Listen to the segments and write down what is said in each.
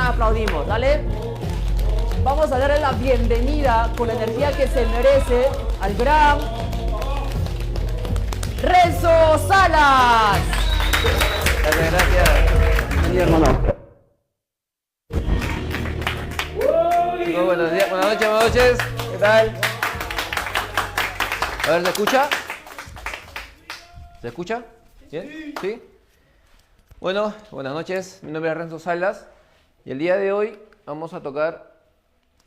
aplaudimos, ¿dale? Vamos a darle la bienvenida con la energía que se merece al gran Renzo Salas. Gracias, gracias. Sí, hermano. Buenos días, buenas noches. ¿Qué tal? A ver, ¿se escucha? ¿Se escucha? ¿Bien? ¿Sí? Bueno, buenas noches. Mi nombre es Renzo Salas y el día de hoy vamos a tocar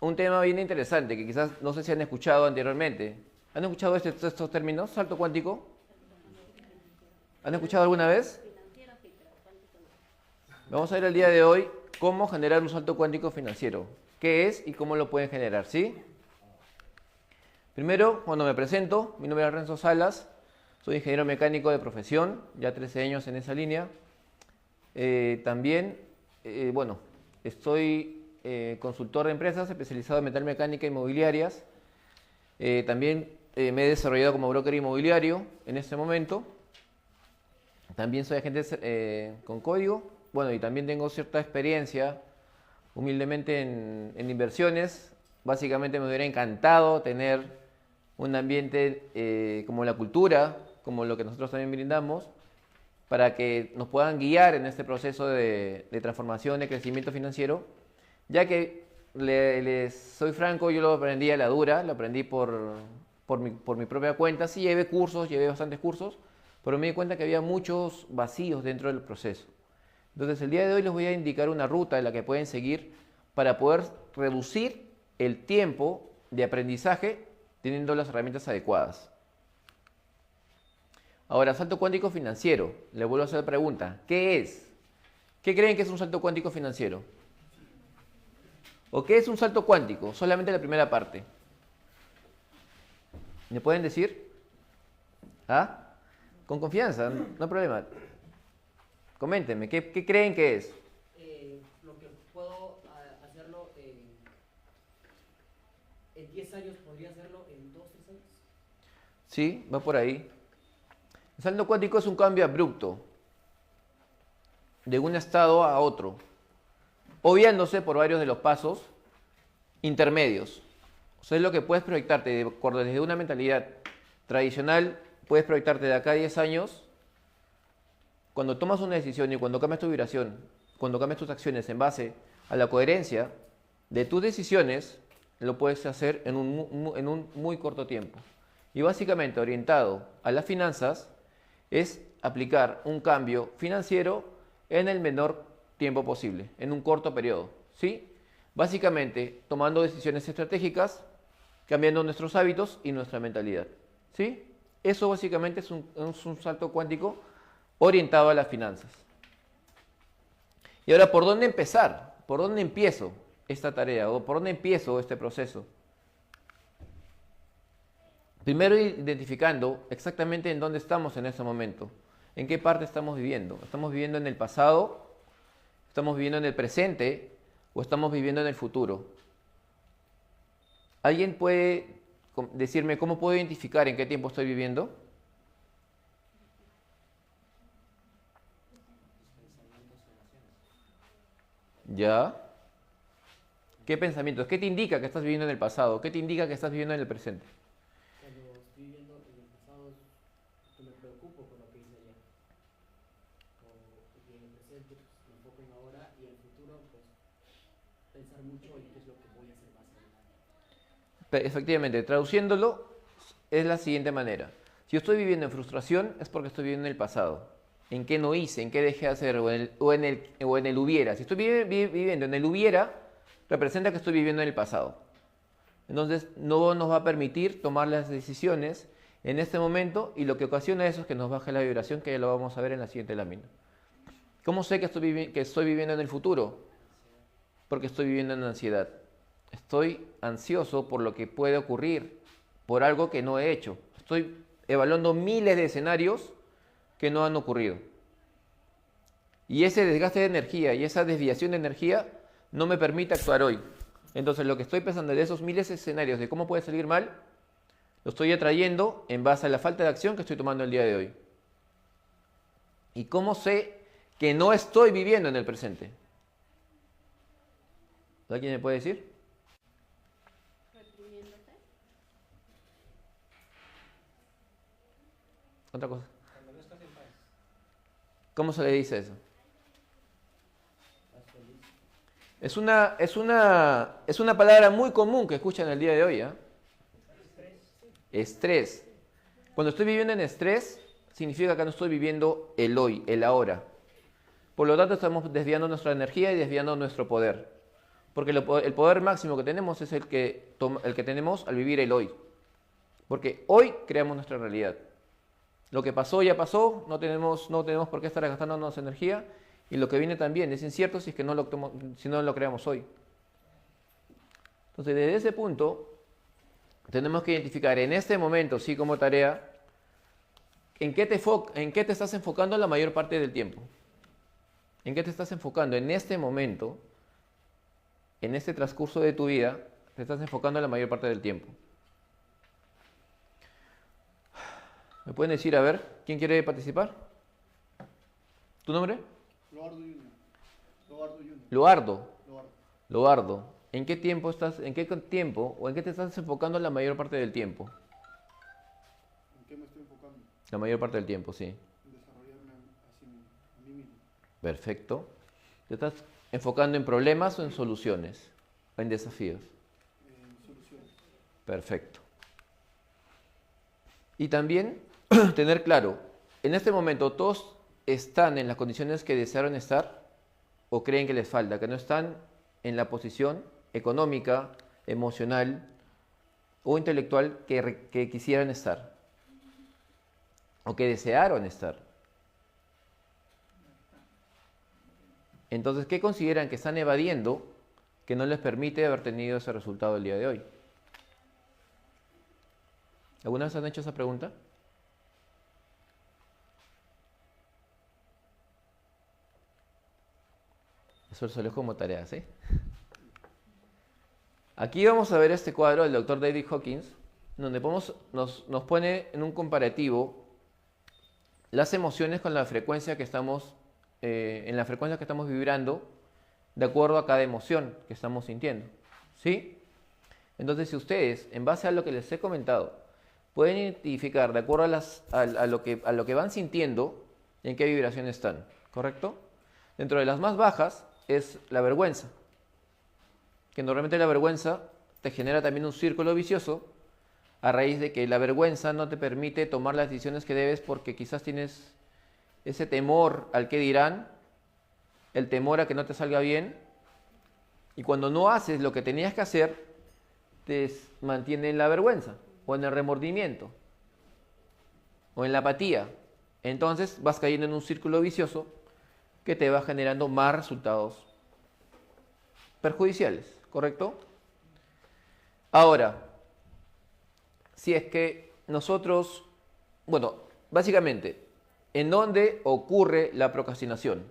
un tema bien interesante que quizás no sé si han escuchado anteriormente. ¿Han escuchado estos términos? ¿Salto cuántico? ¿Han escuchado alguna vez? Vamos a ver el día de hoy cómo generar un salto cuántico financiero. ¿Qué es y cómo lo pueden generar? ¿Sí? Primero, cuando me presento, mi nombre es Renzo Salas, soy ingeniero mecánico de profesión, ya 13 años en esa línea. También, estoy consultor de empresas especializado en metalmecánica e inmobiliarias. También me he desarrollado como broker inmobiliario en este momento. También soy agente con código. Bueno, y también tengo cierta experiencia, humildemente, en inversiones. Básicamente me hubiera encantado tener un ambiente como la cultura, como lo que nosotros también brindamos, para que nos puedan guiar en este proceso de transformación, de crecimiento financiero, ya que les soy franco, yo lo aprendí a la dura, lo aprendí por mi propia cuenta. Sí, llevé bastantes cursos, pero me di cuenta que había muchos vacíos dentro del proceso. Entonces, el día de hoy les voy a indicar una ruta en la que pueden seguir para poder reducir el tiempo de aprendizaje teniendo las herramientas adecuadas. Ahora, salto cuántico financiero. Le vuelvo a hacer la pregunta. ¿Qué es? ¿Qué creen que es un salto cuántico financiero? ¿O qué es un salto cuántico? Solamente la primera parte. ¿Me pueden decir? ¿Ah? Con confianza, no hay problema. Coméntenme, ¿qué creen que es? Lo que puedo hacerlo en 10 años, podría hacerlo en 2, 3 años. Sí, va por ahí. El salto cuántico es un cambio abrupto de un estado a otro, obviándose por varios de los pasos intermedios. O sea, es lo que puedes proyectarte desde una mentalidad tradicional, puedes proyectarte de acá a 10 años. Cuando tomas una decisión y cuando cambias tu vibración, cuando cambias tus acciones en base a la coherencia de tus decisiones, lo puedes hacer en un muy corto tiempo. Y básicamente, orientado a las finanzas, es aplicar un cambio financiero en el menor tiempo posible, en un corto periodo, ¿sí? Básicamente, tomando decisiones estratégicas, cambiando nuestros hábitos y nuestra mentalidad, ¿sí? Eso básicamente es un salto cuántico orientado a las finanzas. Y ahora, ¿por dónde empezar? ¿Por dónde empiezo esta tarea? ¿O por dónde empiezo este proceso? Primero, identificando exactamente en dónde estamos en este momento. ¿En qué parte estamos viviendo? ¿Estamos viviendo en el pasado? ¿Estamos viviendo en el presente? ¿O estamos viviendo en el futuro? ¿Alguien puede decirme cómo puedo identificar en qué tiempo estoy viviendo? ¿Ya? ¿Qué pensamientos? ¿Qué te indica que estás viviendo en el pasado? ¿Qué te indica que estás viviendo en el presente? Cuando estoy viviendo en el pasado, me preocupo por lo que hice ayer. Y en el presente, pues, me enfoco en ahora, y en el futuro, pues, pensar mucho en qué es lo que voy a hacer más adelante. Efectivamente, traduciéndolo es la siguiente manera. Si yo estoy viviendo en frustración, es porque estoy viviendo en el pasado. ¿En qué no hice? ¿En qué dejé de hacer? O en el hubiera. Si estoy viviendo en el hubiera, representa que estoy viviendo en el pasado. Entonces, no nos va a permitir tomar las decisiones en este momento, y lo que ocasiona eso es que nos baje la vibración, que ya lo vamos a ver en la siguiente lámina. ¿Cómo sé que estoy viviendo en el futuro? Porque estoy viviendo en ansiedad. Estoy ansioso por lo que puede ocurrir, por algo que no he hecho. Estoy evaluando miles de escenarios que no han ocurrido. Y ese desgaste de energía y esa desviación de energía no me permite actuar hoy. Entonces, lo que estoy pensando de esos miles de escenarios de cómo puede salir mal, lo estoy atrayendo en base a la falta de acción que estoy tomando el día de hoy. ¿Y cómo sé que no estoy viviendo en el presente? ¿Alguien me puede decir? Reprimiéndote. Otra cosa. Cuando no estás en paz, ¿Cómo se le dice eso? estás feliz. Es una palabra muy común que escuchan el día de hoy, ¿eh? Estrés. Estrés. Cuando estoy viviendo en estrés, significa que no estoy viviendo el hoy, el ahora. Por lo tanto, estamos desviando nuestra energía y desviando nuestro poder. Porque el poder máximo que tenemos es el que tenemos al vivir el hoy. Porque hoy creamos nuestra realidad. Lo que pasó ya pasó, no tenemos por qué estar gastándonos energía. Y lo que viene también es incierto si no lo creamos hoy. Entonces, desde ese punto, tenemos que identificar en este momento, sí, como tarea, en qué te estás enfocando la mayor parte del tiempo. ¿En qué te estás enfocando en este momento, en este transcurso de tu vida, te estás enfocando la mayor parte del tiempo? ¿Me pueden decir, a ver, quién quiere participar? ¿Tu nombre? Loardo Junior. Loardo Junior. Loardo. Loardo. Loardo. ¿En qué tiempo o en qué te estás enfocando la mayor parte del tiempo? ¿En qué me estoy enfocando? La mayor parte del tiempo, sí. En desarrollarme a mí mismo. Perfecto. ¿Te estás enfocando en problemas o en soluciones? ¿O en desafíos? En soluciones. Perfecto. Y también tener claro, en este momento todos están en las condiciones que desearon estar o creen que les falta, que no están en la posición económica, emocional o intelectual que quisieran estar o que desearon estar. Entonces, ¿qué consideran que están evadiendo que no les permite haber tenido ese resultado el día de hoy? ¿Alguna vez han hecho esa pregunta? Eso se lo dejo como tarea, ¿sí? Aquí vamos a ver este cuadro del Dr. David Hawkins, donde nos pone en un comparativo las emociones con la frecuencia que estamos, en la frecuencia que estamos vibrando, de acuerdo a cada emoción que estamos sintiendo, ¿sí? Entonces, si ustedes, en base a lo que les he comentado, pueden identificar, de acuerdo a lo que van sintiendo, en qué vibración están, ¿correcto? Dentro de las más bajas es la vergüenza, que normalmente la vergüenza te genera también un círculo vicioso a raíz de que la vergüenza no te permite tomar las decisiones que debes porque quizás tienes ese temor al que dirán, el temor a que no te salga bien, y cuando no haces lo que tenías que hacer, te mantiene en la vergüenza, o en el remordimiento, o en la apatía. Entonces vas cayendo en un círculo vicioso que te va generando más resultados perjudiciales, ¿correcto? Ahora, si es que nosotros, bueno, básicamente, ¿en dónde ocurre la procrastinación?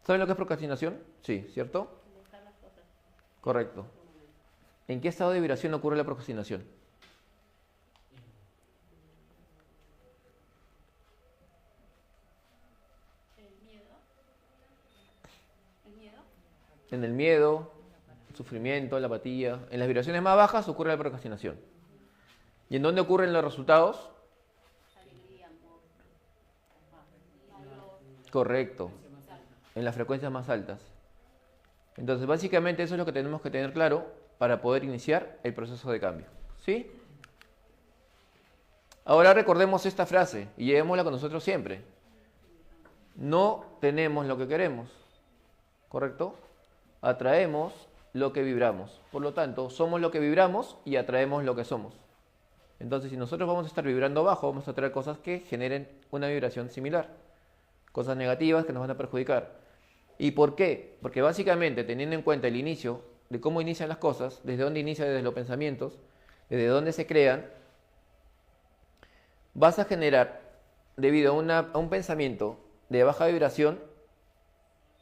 ¿Saben lo que es procrastinación? Sí, ¿cierto? Dejar las cosas. Correcto. ¿En qué estado de vibración ocurre la procrastinación? El miedo. El miedo. En el miedo, el sufrimiento, la apatía. En las vibraciones más bajas ocurre la procrastinación. ¿Y en dónde ocurren los resultados? Alegría, amor. Valor. Correcto. En las frecuencias más altas. Entonces, básicamente eso es lo que tenemos que tener claro para poder iniciar el proceso de cambio. ¿Sí? Ahora recordemos esta frase y llevémosla con nosotros siempre. No tenemos lo que queremos, ¿correcto? Atraemos lo que vibramos. Por lo tanto, somos lo que vibramos y atraemos lo que somos. Entonces, si nosotros vamos a estar vibrando bajo, vamos a atraer cosas que generen una vibración similar. Cosas negativas que nos van a perjudicar. ¿Y por qué? Porque básicamente, teniendo en cuenta el inicio, de cómo inician las cosas, desde dónde inicia, desde los pensamientos, desde dónde se crean, vas a generar, debido a un pensamiento de baja vibración,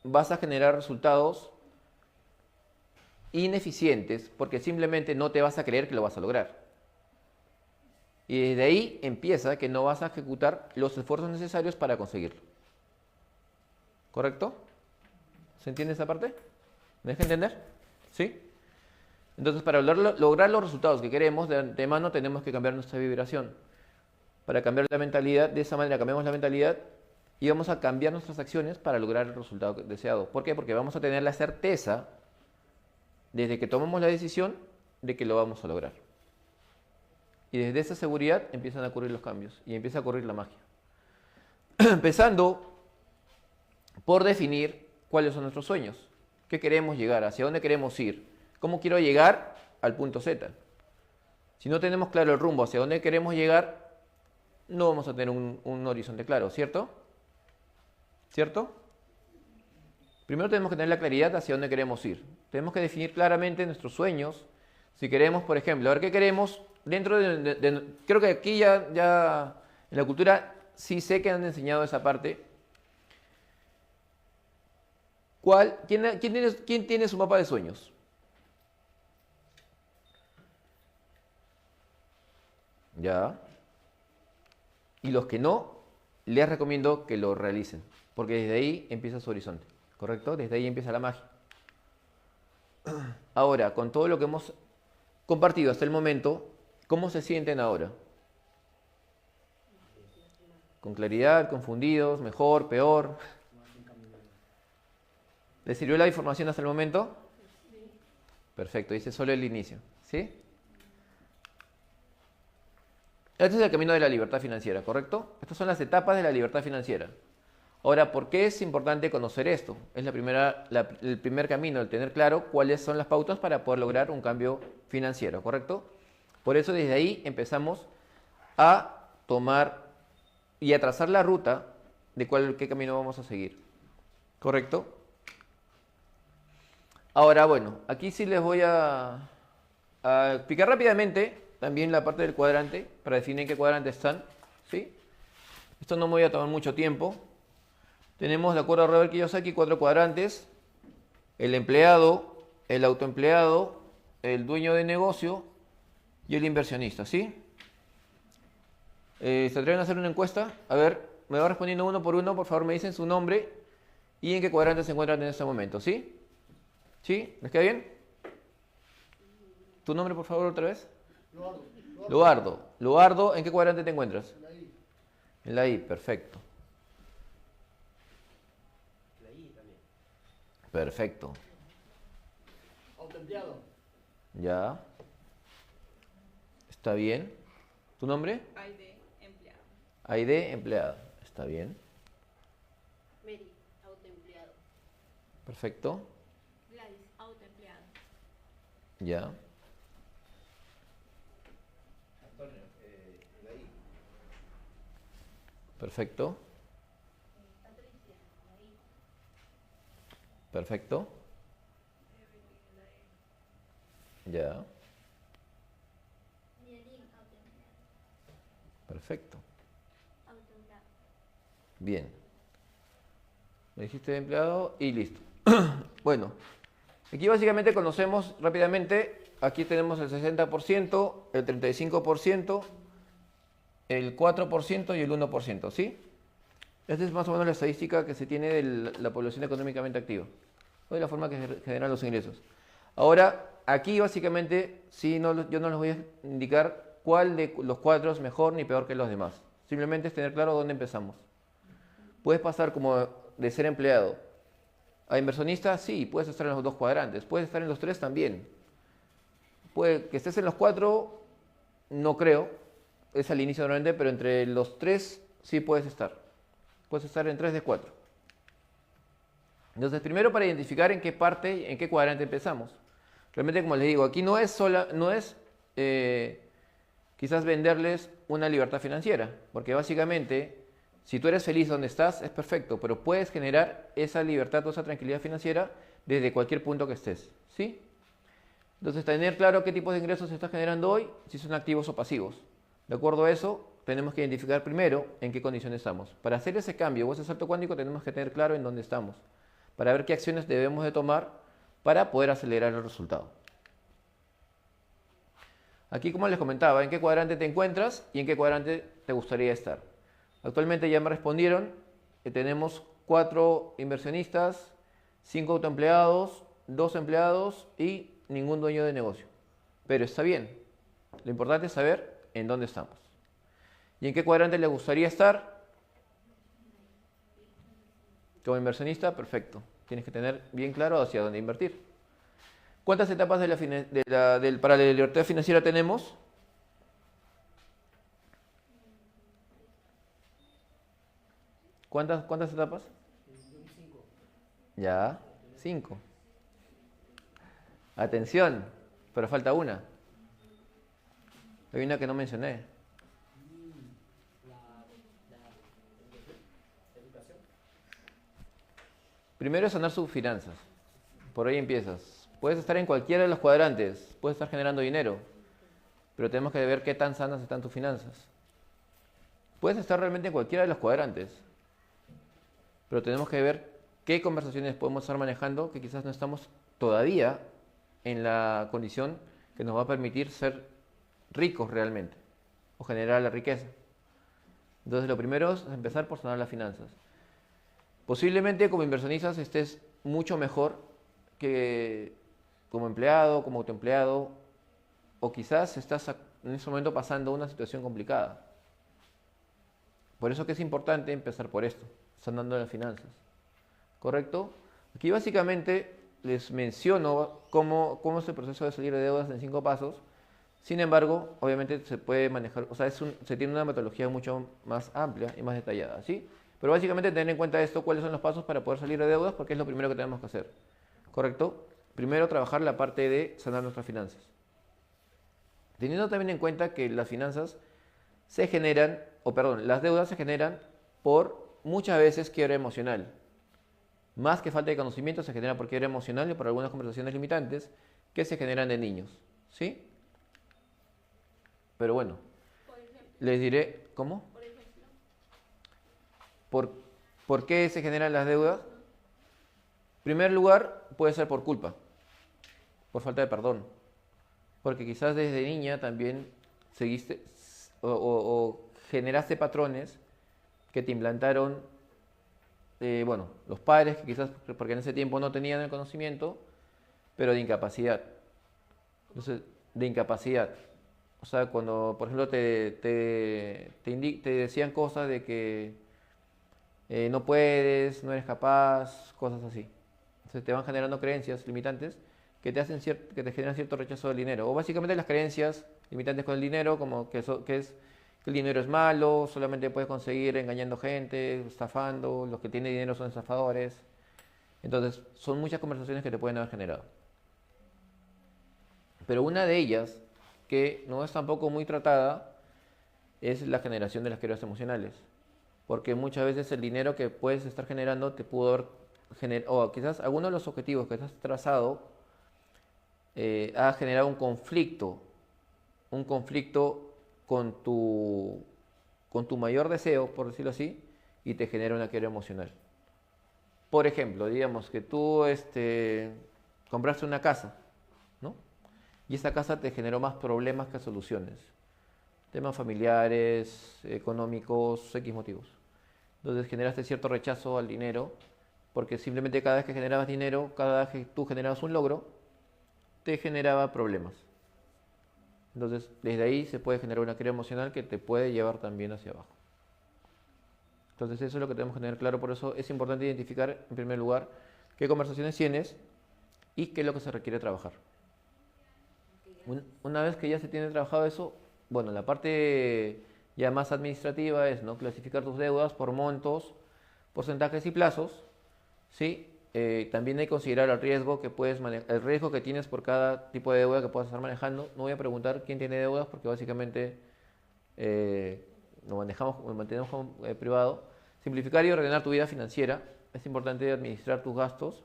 vas a generar resultados ineficientes porque simplemente no te vas a creer que lo vas a lograr. Y desde ahí empieza que no vas a ejecutar los esfuerzos necesarios para conseguirlo. ¿Correcto? ¿Se entiende esa parte? ¿Me deja entender? ¿Sí? Entonces, para lograr los resultados que queremos, de antemano tenemos que cambiar nuestra vibración. Para cambiar la mentalidad, de esa manera cambiamos la mentalidad y vamos a cambiar nuestras acciones para lograr el resultado deseado. ¿Por qué? Porque vamos a tener la certeza, desde que tomamos la decisión, de que lo vamos a lograr. Y desde esa seguridad empiezan a ocurrir los cambios y empieza a ocurrir la magia. Empezando por definir cuáles son nuestros sueños, qué queremos llegar, hacia dónde queremos ir, cómo quiero llegar al punto Z. Si no tenemos claro el rumbo hacia dónde queremos llegar, no vamos a tener un horizonte claro, ¿cierto? ¿Cierto? Primero tenemos que tener la claridad hacia dónde queremos ir. Tenemos que definir claramente nuestros sueños. Si queremos, por ejemplo, a ver qué queremos dentro creo que aquí ya en la cultura sí sé que han enseñado esa parte. ¿Quién tiene su mapa de sueños? Ya. Y los que no, les recomiendo que lo realicen, porque desde ahí empieza su horizonte, ¿correcto? Desde ahí empieza la magia. Ahora, con todo lo que hemos compartido hasta el momento, ¿cómo se sienten ahora? ¿Con claridad, confundidos, mejor, peor? ¿Les sirvió la información hasta el momento? Perfecto, dice solo el inicio, ¿sí? Este es el camino de la libertad financiera, ¿correcto? Estas son las etapas de la libertad financiera. Ahora, ¿por qué es importante conocer esto? Es el primer camino, el tener claro cuáles son las pautas para poder lograr un cambio financiero, ¿correcto? Por eso desde ahí empezamos a tomar y a trazar la ruta de qué camino vamos a seguir, ¿correcto? Ahora, bueno, aquí sí les voy a explicar rápidamente también la parte del cuadrante, para definir en qué cuadrante están, ¿sí? Esto no me voy a tomar mucho tiempo. Tenemos, de acuerdo a Robert Kiyosaki, 4 cuadrantes: el empleado, el autoempleado, el dueño de negocio y el inversionista, ¿sí? ¿Se atreven a hacer una encuesta? A ver, me va respondiendo uno por uno, por favor me dicen su nombre y en qué cuadrante se encuentran en este momento, ¿sí? ¿Sí? ¿Les queda bien? ¿Tu nombre, por favor, otra vez? Luardo. Luardo, ¿en qué cuadrante te encuentras? En la I. En la I, perfecto. La I también. Perfecto. Autoempleado. Ya. Está bien. ¿Tu nombre? Aide, empleado. Aide, empleada. Está bien. Mary, autoempleado. Perfecto. Gladys, autoempleado. Ya. Antonio, de ahí. Perfecto. Patricia, ahí. Perfecto. Ya. Mierin, autoempleado. Perfecto. Autoempleado. Bien. Me dijiste empleado y listo. Bueno, aquí básicamente conocemos rápidamente. Aquí tenemos el 60%, el 35%, el 4% y el 1%, ¿sí? Esta es más o menos la estadística que se tiene de la población económicamente activa, o de la forma que generan los ingresos. Ahora, aquí básicamente yo no les voy a indicar cuál de los 4 es mejor ni peor que los demás. Simplemente es tener claro dónde empezamos. Puedes pasar como de ser empleado a inversionista, sí, puedes estar en los 2 cuadrantes, puedes estar en los 3 también. Puede que estés en los 4, no creo, es al inicio normalmente, pero entre los 3 sí puedes estar. Puedes estar en 3 de 4. Entonces, primero para identificar en qué parte, en qué cuadrante empezamos. Realmente, como les digo, aquí no es quizás venderles una libertad financiera, porque básicamente, si tú eres feliz donde estás, es perfecto, pero puedes generar esa libertad o esa tranquilidad financiera desde cualquier punto que estés, ¿sí? Entonces, tener claro qué tipo de ingresos se está generando hoy, si son activos o pasivos. De acuerdo a eso, tenemos que identificar primero en qué condiciones estamos. Para hacer ese cambio o ese salto cuántico, tenemos que tener claro en dónde estamos, para ver qué acciones debemos de tomar para poder acelerar el resultado. Aquí, como les comentaba, en qué cuadrante te encuentras y en qué cuadrante te gustaría estar. Actualmente ya me respondieron que tenemos 4 inversionistas, 5 autoempleados 2 empleados y ningún dueño de negocio. Pero está bien. Lo importante es saber en dónde estamos. ¿Y en qué cuadrante le gustaría estar? Como inversionista, perfecto. Tienes que tener bien claro hacia dónde invertir. ¿Cuántas etapas para la libertad financiera tenemos? ¿Cuántas etapas? Ya, 5. Atención, pero falta una. Hay una que no mencioné. Educación. Primero es sanar sus finanzas. Por ahí empiezas. Puedes estar en cualquiera de los cuadrantes. Puedes estar generando dinero. Pero tenemos que ver qué tan sanas están tus finanzas. Puedes estar realmente en cualquiera de los cuadrantes. Pero tenemos que ver qué conversaciones podemos estar manejando que quizás no estamos todavía en la condición que nos va a permitir ser ricos realmente o generar la riqueza. Entonces lo primero es empezar por sanar las finanzas. Posiblemente como inversionistas estés mucho mejor que como empleado, como autoempleado, o quizás estás en ese momento pasando una situación complicada. Por eso que es importante empezar por esto, sanando las finanzas. ¿Correcto? Aquí básicamente les menciono cómo es el proceso de salir de deudas en 5 pasos. Sin embargo, obviamente se puede manejar, o sea, se tiene una metodología mucho más amplia y más detallada, ¿sí? Pero básicamente tener en cuenta esto, cuáles son los pasos para poder salir de deudas, porque es lo primero que tenemos que hacer. ¿Correcto? Primero trabajar la parte de sanar nuestras finanzas. Teniendo también en cuenta que las finanzas se generan, las deudas se generan por muchas veces quiebra emocional. Más que falta de conocimiento se genera por quiebra emocional y por algunas conversaciones limitantes que se generan de niños, ¿sí? Pero bueno, Por ejemplo, les diré, ¿cómo? por ejemplo, ¿Por qué se generan las deudas? En primer lugar, puede ser por culpa, por falta de perdón. Porque quizás desde niña también seguiste o generaste patrones que te implantaron, los padres, que quizás porque en ese tiempo no tenían el conocimiento, pero de incapacidad. Entonces, de incapacidad. O sea, cuando, por ejemplo, te decían cosas de que no puedes, no eres capaz, cosas así. Entonces te van generando creencias limitantes que te generan cierto rechazo del dinero. O básicamente las creencias limitantes con el dinero, como que el dinero es malo, solamente puedes conseguir engañando gente, estafando, los que tienen dinero son estafadores. Entonces, son muchas conversaciones que te pueden haber generado. Pero una de ellas, que no es tampoco muy tratada, es la generación de las quiebras emocionales. Porque muchas veces el dinero que puedes estar generando te pudo haber generado, o quizás alguno de los objetivos que has trazado ha generado un conflicto con tu mayor deseo, por decirlo así, y te genera una quiebra emocional. Por ejemplo, digamos que tú compraste una casa, ¿no? Y esa casa te generó más problemas que soluciones. Temas familiares, económicos, X motivos. Entonces generaste cierto rechazo al dinero, porque simplemente cada vez que generabas dinero, cada vez que tú generabas un logro, te generaba problemas. Entonces, desde ahí se puede generar una quiebra emocional que te puede llevar también hacia abajo. Entonces, eso es lo que tenemos que tener claro. Por eso es importante identificar, en primer lugar, qué conversaciones tienes y qué es lo que se requiere trabajar. Una vez que ya se tiene trabajado eso, bueno, la parte ya más administrativa es, ¿no?, clasificar tus deudas por montos, porcentajes y plazos, ¿sí? También hay que considerar el riesgo que puedes el riesgo que tienes por cada tipo de deuda que puedas estar manejando. No voy a preguntar quién tiene deudas porque básicamente lo mantenemos como privado. Simplificar y ordenar tu vida financiera. Es importante administrar tus gastos,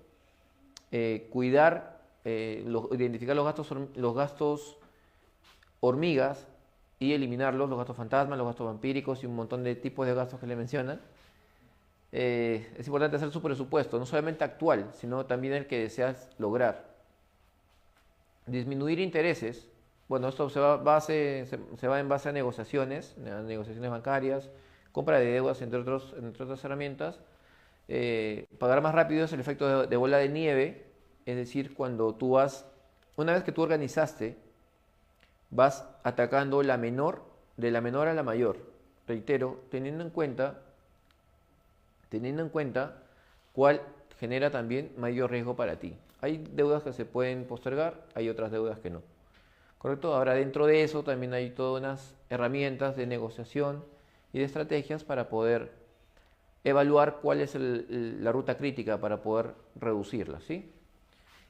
identificar los gastos hormigas y eliminarlos, los gastos fantasmas, los gastos vampíricos y un montón de tipos de gastos que le mencionan. Es importante hacer su presupuesto, no solamente actual, sino también el que deseas lograr. Disminuir intereses. Bueno, esto se va en base a negociaciones bancarias, compra de deudas, entre otras herramientas. Pagar más rápido es el efecto de bola de nieve es decir, cuando tú vas, una vez que tú organizaste, vas atacando la menor, de la menor a la mayor. Reitero, teniendo en cuenta cuál genera también mayor riesgo para ti. Hay deudas que se pueden postergar, hay otras deudas que no. ¿Correcto? Ahora, dentro de eso también hay todas unas herramientas de negociación y de estrategias para poder evaluar cuál es la ruta crítica para poder reducirla, ¿sí?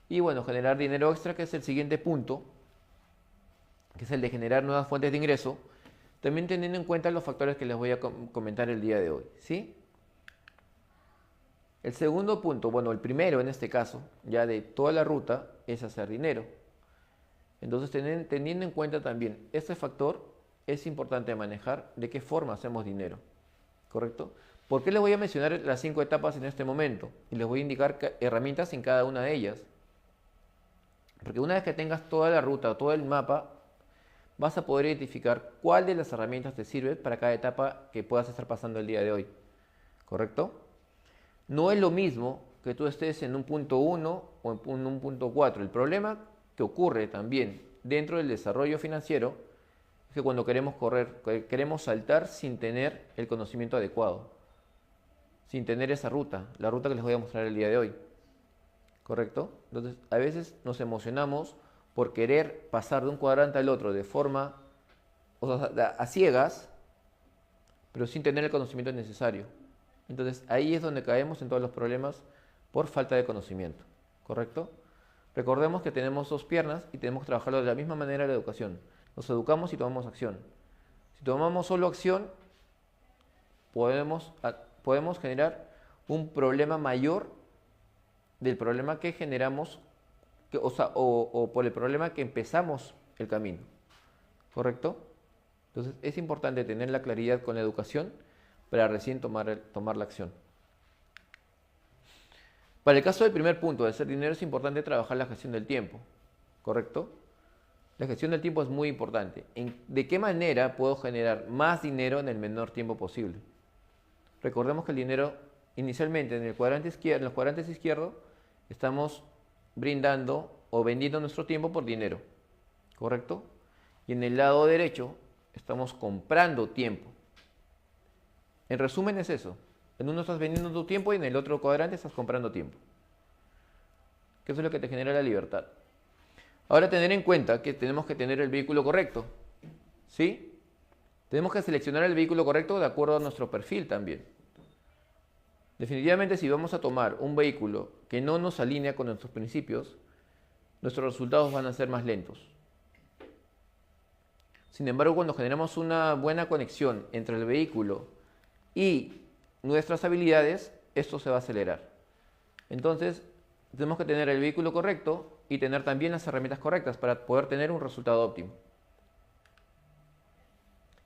Y bueno, generar dinero extra, que es el siguiente punto, que es el de generar nuevas fuentes de ingreso, también teniendo en cuenta los factores que les voy a comentar el día de hoy, ¿sí? El segundo punto, bueno, el primero en este caso, ya de toda la ruta, es hacer dinero. Entonces, teniendo en cuenta también este factor, es importante manejar de qué forma hacemos dinero, ¿correcto? ¿Por qué les voy a mencionar las 5 etapas en este momento? Y les voy a indicar herramientas en cada una de ellas. Porque una vez que tengas toda la ruta o todo el mapa, vas a poder identificar cuál de las herramientas te sirve para cada etapa que puedas estar pasando el día de hoy, ¿correcto? No es lo mismo que tú estés en un punto 1 o en un punto 4. El problema que ocurre también dentro del desarrollo financiero es que cuando queremos correr, queremos saltar sin tener el conocimiento adecuado, sin tener esa ruta, la ruta que les voy a mostrar el día de hoy, ¿correcto? Entonces, a veces nos emocionamos por querer pasar de un cuadrante al otro de forma, o sea, a ciegas, pero sin tener el conocimiento necesario. Entonces, ahí es donde caemos en todos los problemas por falta de conocimiento, ¿correcto? Recordemos que tenemos 2 piernas y tenemos que trabajarlo de la misma manera en la educación. Nos educamos y tomamos acción. Si tomamos solo acción, podemos generar un problema mayor del problema que generamos, o por el problema que empezamos el camino, ¿correcto? Entonces, es importante tener la claridad con la educación para recién tomar la acción. Para el caso del primer punto, de hacer dinero, es importante trabajar la gestión del tiempo, ¿correcto? La gestión del tiempo es muy importante. ¿De qué manera puedo generar más dinero en el menor tiempo posible? Recordemos que el dinero, inicialmente, en los cuadrantes izquierdos, estamos brindando o vendiendo nuestro tiempo por dinero, ¿correcto? Y en el lado derecho, estamos comprando tiempo. En resumen es eso. En uno estás vendiendo tu tiempo y en el otro cuadrante estás comprando tiempo. Que eso es lo que te genera la libertad. Ahora, tener en cuenta que tenemos que tener el vehículo correcto, ¿sí? Tenemos que seleccionar el vehículo correcto de acuerdo a nuestro perfil también. Definitivamente, si vamos a tomar un vehículo que no nos alinea con nuestros principios, nuestros resultados van a ser más lentos. Sin embargo, cuando generamos una buena conexión entre el vehículo y nuestras habilidades, esto se va a acelerar. Entonces, tenemos que tener el vehículo correcto y tener también las herramientas correctas para poder tener un resultado óptimo.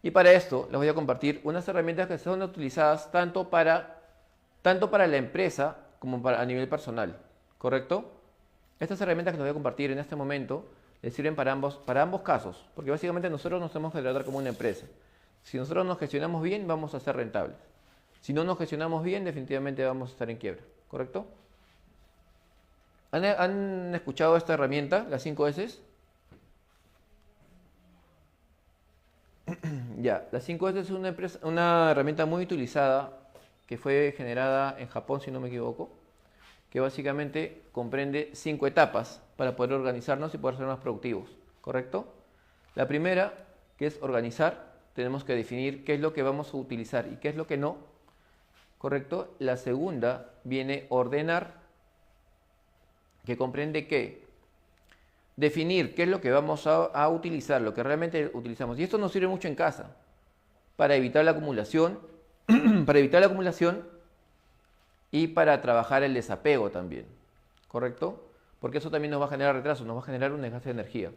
Y para esto les voy a compartir unas herramientas que son utilizadas tanto para la empresa como a nivel personal, ¿correcto? Estas herramientas que les voy a compartir en este momento les sirven para ambos casos, porque básicamente nosotros nos tenemos que tratar como una empresa. Si nosotros nos gestionamos bien, vamos a ser rentables. Si no nos gestionamos bien, definitivamente vamos a estar en quiebra, ¿correcto? ¿Han escuchado esta herramienta, las 5 S? Ya, las 5 S es una herramienta muy utilizada que fue generada en Japón, si no me equivoco, que básicamente comprende 5 etapas para poder organizarnos y poder ser más productivos, ¿correcto? La primera, que es organizar, tenemos que definir qué es lo que vamos a utilizar y qué es lo que no, ¿correcto? La segunda viene ordenar, que comprende que definir qué es lo que vamos a utilizar, lo que realmente utilizamos. Y esto nos sirve mucho en casa, para evitar la acumulación, y para trabajar el desapego también, ¿correcto? Porque eso también nos va a generar retraso, nos va a generar un desgaste de energía.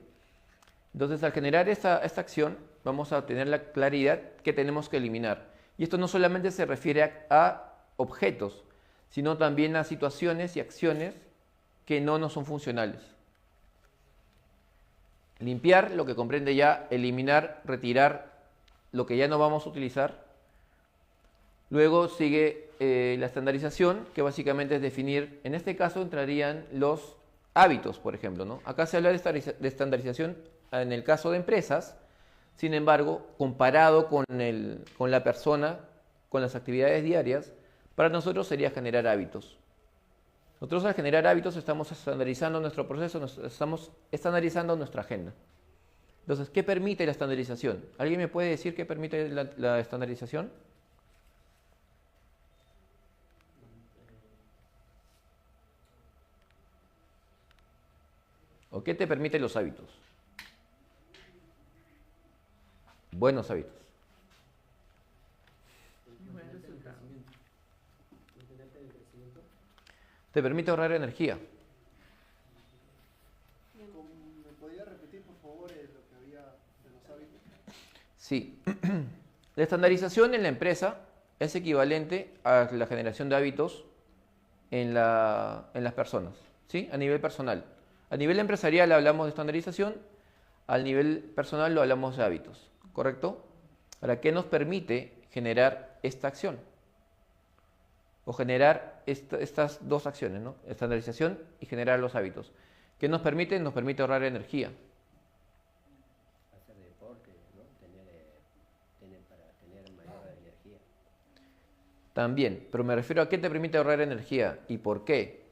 Entonces, al generar esta acción, vamos a tener la claridad que tenemos que eliminar. Y esto no solamente se refiere a objetos, sino también a situaciones y acciones que no nos son funcionales. Limpiar, lo que comprende ya eliminar, retirar lo que ya no vamos a utilizar. Luego sigue la estandarización, que básicamente es definir, en este caso entrarían los hábitos, por ejemplo, ¿no? Acá se habla de estandarización en el caso de empresas, sin embargo, comparado con la persona, con las actividades diarias, para nosotros sería generar hábitos. Nosotros al generar hábitos estamos estandarizando nuestro proceso, estamos estandarizando nuestra agenda. Entonces, ¿qué permite la estandarización? ¿Alguien me puede decir qué permite la estandarización? ¿O qué te permiten los hábitos? Buenos hábitos. Mantenerte en el crecimiento. Mantenerte en el crecimiento. Te permite ahorrar energía. ¿Me podría repetir, por favor, lo que había de los hábitos? Sí. La estandarización en la empresa es equivalente a la generación de hábitos en las personas, ¿sí? A nivel personal. A nivel empresarial hablamos de estandarización, al nivel personal lo hablamos de hábitos, ¿correcto? Ahora, ¿qué nos permite generar esta acción? O generar estas dos acciones, ¿no? Estandarización y generar los hábitos. ¿Qué nos permite? Nos permite ahorrar energía. Hacer deporte, ¿no? Para tener mayor energía. También, pero me refiero a qué te permite ahorrar energía y por qué.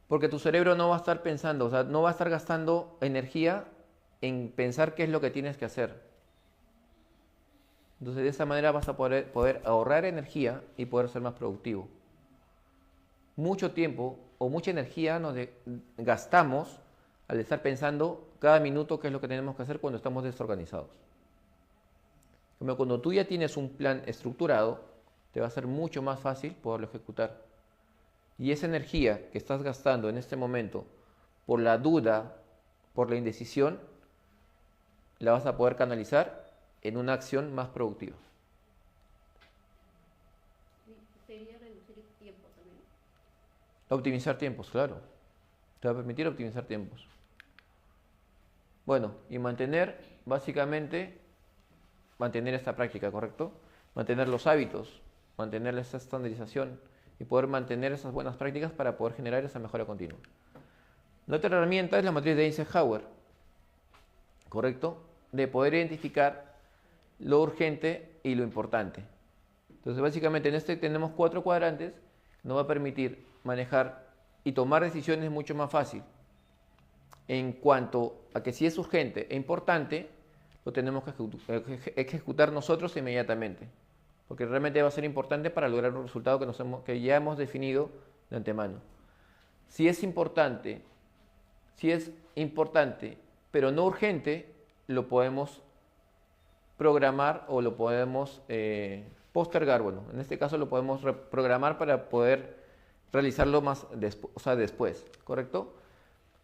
Porque tu cerebro no va a estar pensando, o sea, no va a estar gastando energía en pensar qué es lo que tienes que hacer. Entonces, de esa manera vas a poder ahorrar energía y poder ser más productivo. Mucho tiempo o mucha energía nos gastamos al estar pensando cada minuto qué es lo que tenemos que hacer cuando estamos desorganizados. Como cuando tú ya tienes un plan estructurado, te va a ser mucho más fácil poderlo ejecutar. Y esa energía que estás gastando en este momento por la duda, por la indecisión, la vas a poder canalizar en una acción más productiva. Sería reducir el tiempo también. Optimizar tiempos, claro. Te va a permitir optimizar tiempos. Bueno, y básicamente, mantener esta práctica, ¿correcto? Mantener los hábitos, mantener esa estandarización y poder mantener esas buenas prácticas para poder generar esa mejora continua. La otra herramienta es la matriz de Eisenhower, ¿correcto? De poder identificar lo urgente y lo importante. Entonces, básicamente en este tenemos 4 cuadrantes, nos va a permitir manejar y tomar decisiones mucho más fácil. En cuanto a que si es urgente e importante, lo tenemos que ejecutar nosotros inmediatamente, porque realmente va a ser importante para lograr un resultado que ya hemos definido de antemano. Si es importante, pero no urgente, lo podemos programar o lo podemos postergar. Bueno, en este caso lo podemos programar para poder realizarlo después, ¿correcto?